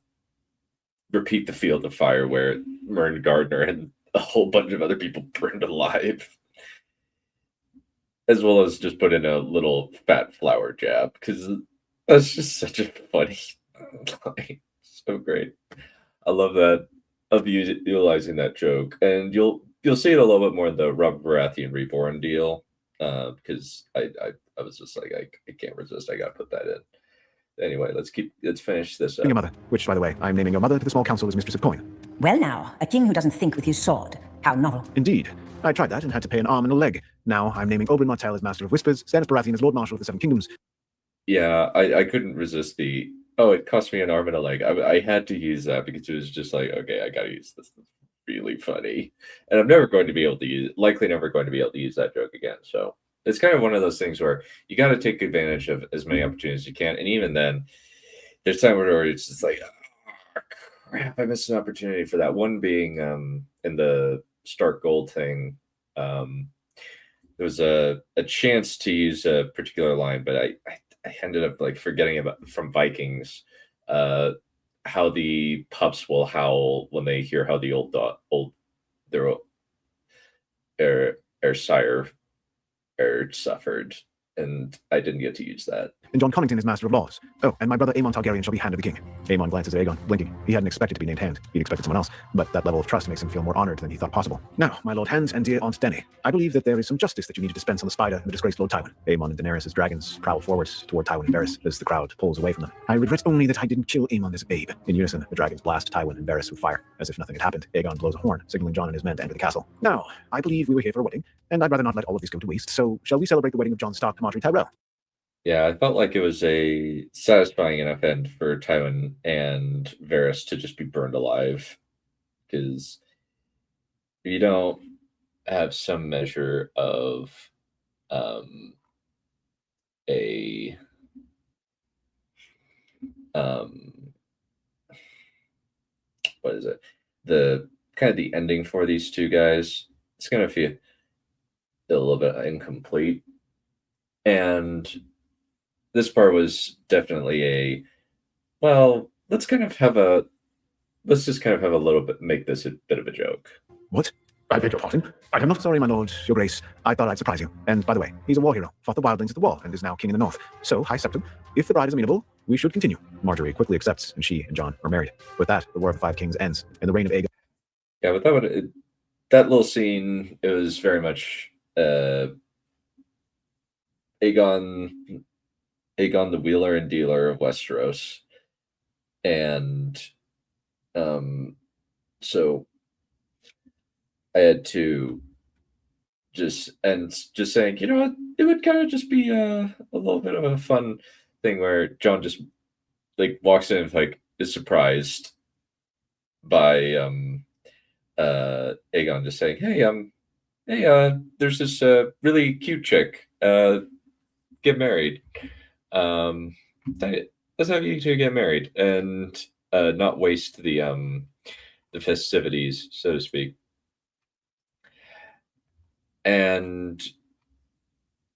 repeat the Field of Fire where Mern Gardner and a whole bunch of other people burned alive. As well as just put in a little fat flower jab, because that's just such a funny, like, so great. I love that, of utilizing that joke, and you'll see it a little bit more in the Rob Baratheon Reborn deal, because I was just like, I can't resist. I gotta put that in. Anyway, let's finish this up. Your mother, which, by the way, I'm naming your mother to the small council as Mistress of Coin. Well now, a king who doesn't think with his sword. How novel. Indeed. I tried that and had to pay an arm and a leg. Now I'm naming Oberyn Martell as Master of Whispers, Stannis Baratheon as Lord Marshal of the Seven Kingdoms. Yeah, I couldn't resist the, oh, it cost me an arm and a leg. I had to use that because it was just like, okay, I gotta use this. It's really funny. And I'm never going to be able to use, likely never going to be able to use that joke again. So it's kind of one of those things where you got to take advantage of as many opportunities as you can. And even then, there's times where it's just like, oh, crap, I missed an opportunity for that. One being in the Stark Gold thing, there was a chance to use a particular line, but I ended up like forgetting about from Vikings how the pups will howl when they hear how the their sire suffered, and I didn't get to use that. And John Connington is Master of Laws. Oh, and my brother Aemon Targaryen shall be Hand of the King. Aemon glances at Aegon, blinking. He hadn't expected to be named Hand. He'd expected someone else, but that level of trust makes him feel more honored than he thought possible. Now, my Lord Hand and dear Aunt Dany, I believe that there is some justice that you need to dispense on the spider and the disgraced Lord Tywin. Aemon and Daenerys as dragons prowl forwards toward Tywin and Varys as the crowd pulls away from them. I regret only that I didn't kill Aemon as a babe. In unison, the dragons blast Tywin and Varys with fire. As if nothing had happened, Aegon blows a horn, signaling Jon and his men to enter the castle. Now, I believe we were here for a wedding, and I'd rather not let all of this go to waste, so shall we celebrate the wedding of Jon Stark to Marjorie Tyrell? Yeah, I felt like it was a satisfying enough end for Tywin and Varys to just be burned alive. Because you don't have some measure of a what is it? The kind of the ending for these two guys, it's gonna feel a little bit incomplete. And this part was definitely a, well, let's just kind of have a little bit, make this a bit of a joke. What? I beg your pardon? I am not sorry, my lord, your grace. I thought I'd surprise you. And by the way, he's a war hero, fought the wildlings at the wall, and is now king in the north. So, high septum, if the bride is amenable, we should continue. Marjorie quickly accepts, and she and Jon are married. With that, the War of the Five Kings ends, and the reign of Aegon. Yeah, but that little scene, it was very much Aegon the wheeler and dealer of Westeros. And so I had to just saying, you know what, it would kind of just be a little bit of a fun thing where Jon just like walks in and like is surprised by Aegon just saying, hey, there's this really cute chick, get married. Let's have you two get married and not waste the festivities, so to speak. And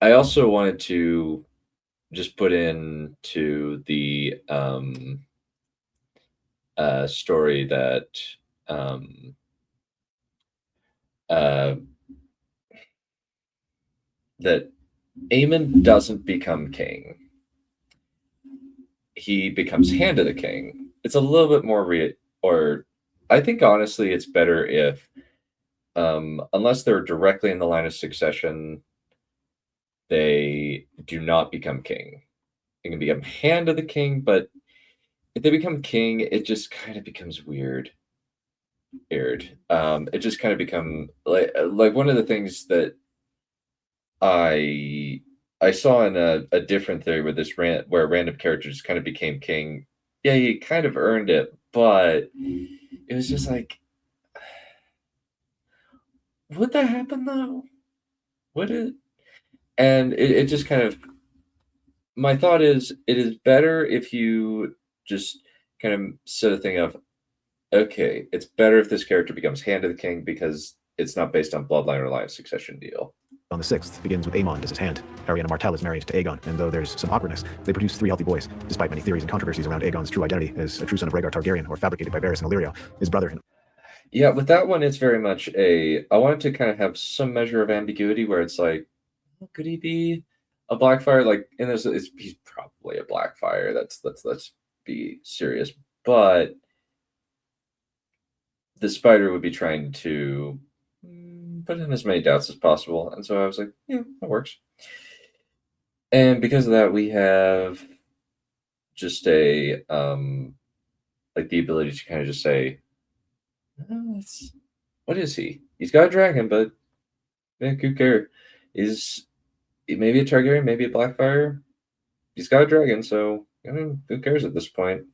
I also wanted to just put into the story that that Aemon doesn't become king he becomes Hand of the King, it's a little bit more or I think honestly it's better if unless they're directly in the line of succession, they do not become king. They can become Hand of the King, but if they become king, it just kind of becomes weird. It just kind of become like one of the things that I saw in a different theory with this where a random character just kind of became king. Yeah, he kind of earned it, but it was just like, would that happen though? Would it? And it just kind of, my thought is, it is better if you just kind of set a thing of, okay, it's better if this character becomes Hand of the King because it's not based on bloodline or line of succession deal. On the 6th begins with Aemond as his hand. Arianna Martell is married to Aegon, and though there's some awkwardness, they produce 3 healthy boys, despite many theories and controversies around Aegon's true identity as a true son of Rhaegar Targaryen or fabricated by Varys and Illyrio, his brother. Yeah, with that one, it's very much I wanted to kind of have some measure of ambiguity where it's like, could he be a Blackfire? Like, in this, he's probably a Blackfire. Let's be serious. But the spider would be trying to put in as many doubts as possible. And so I was like, yeah, that works. And because of that, we have just a like the ability to kind of just say, oh, what is he? He's got a dragon, but who cares? Is maybe a Targaryen, maybe a Blackfire? He's got a dragon, so I mean, who cares at this point?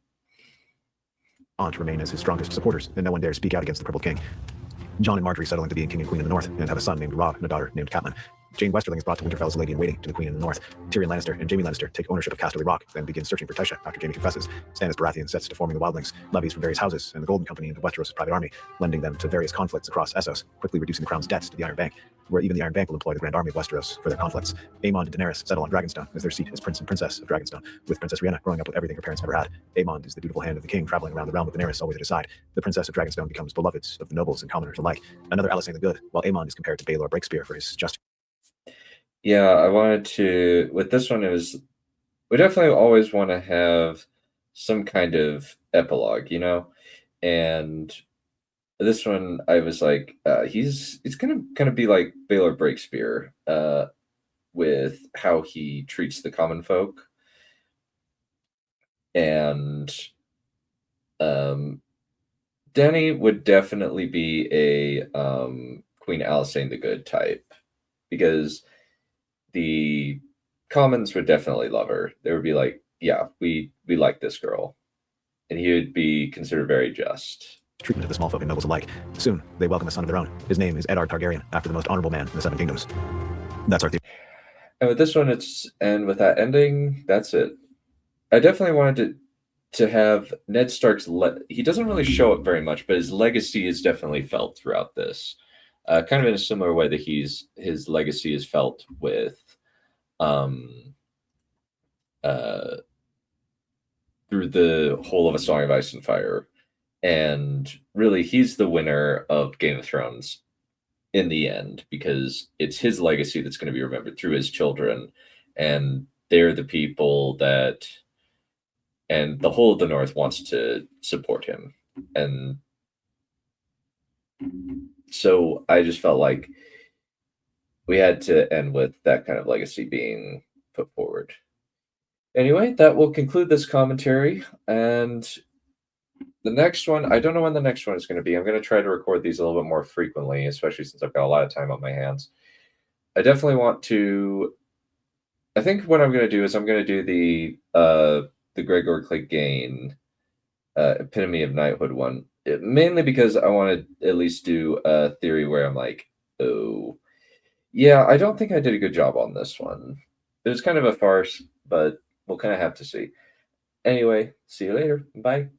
Aunt remain as his strongest supporters, and no one dares speak out against the Purple King. John and Marjorie settle into being king and queen in the north, and have a son named Robb and a daughter named Catelyn. Jane Westerling is brought to Winterfell as a lady in waiting to the queen in the north. Tyrion Lannister and Jaime Lannister take ownership of Casterly Rock, then begin searching for Tysha after Jaime confesses. Stannis Baratheon sets to forming the Wildlings, levies from various houses, and the Golden Company into Westeros' private army, lending them to various conflicts across Essos, quickly reducing the crown's debts to the Iron Bank, where even the Iron Bank will employ the Grand Army of Westeros for their conflicts. Aemond and Daenerys settle on Dragonstone as their seat as Prince and Princess of Dragonstone, with Princess Rhaena growing up with everything her parents never had. Aemond is the dutiful hand of the king traveling around the realm with Daenerys always at his side. The Princess of Dragonstone becomes beloved of the nobles and commoners alike. Another Alicent the Good, while Aemond is compared to Baelor Breakspear for his justice. Yeah, I wanted to, with this one, we definitely always want to have some kind of epilogue, you know? And this one, I was like, he's gonna be like Baelor Breakspear, with how he treats the common folk. And Dany would definitely be a Queen Alicent the Good type, because the commons would definitely love her. They would be like, yeah, we like this girl. And he would be considered very just. Treatment of the small folk and nobles alike. Soon, they welcome a son of their own. His name is Eddard Targaryen, after the most honorable man in the Seven Kingdoms. That's our theory. And with this one, and with that ending, that's it. I definitely wanted to have Ned Stark's, he doesn't really show up very much, but his legacy is definitely felt throughout this. Kind of in a similar way that his legacy is felt with through the whole of A Song of Ice and Fire. And really, he's the winner of Game of Thrones in the end, because it's his legacy that's going to be remembered through his children. And they're the people that, and the whole of the North wants to support him. And so I just felt like we had to end with that kind of legacy being put forward. Anyway, that will conclude this commentary. And the next one, I don't know when the next one is going to be. I'm going to try to record these a little bit more frequently, especially since I've got a lot of time on my hands. I definitely want to, I think what I'm going to do is I'm going to do the Gregor Clegane Epitome of Knighthood one. Mainly because I want to at least do a theory where I'm like, oh, yeah, I don't think I did a good job on this one. It was kind of a farce, but we'll kind of have to see. Anyway, see you later. Bye.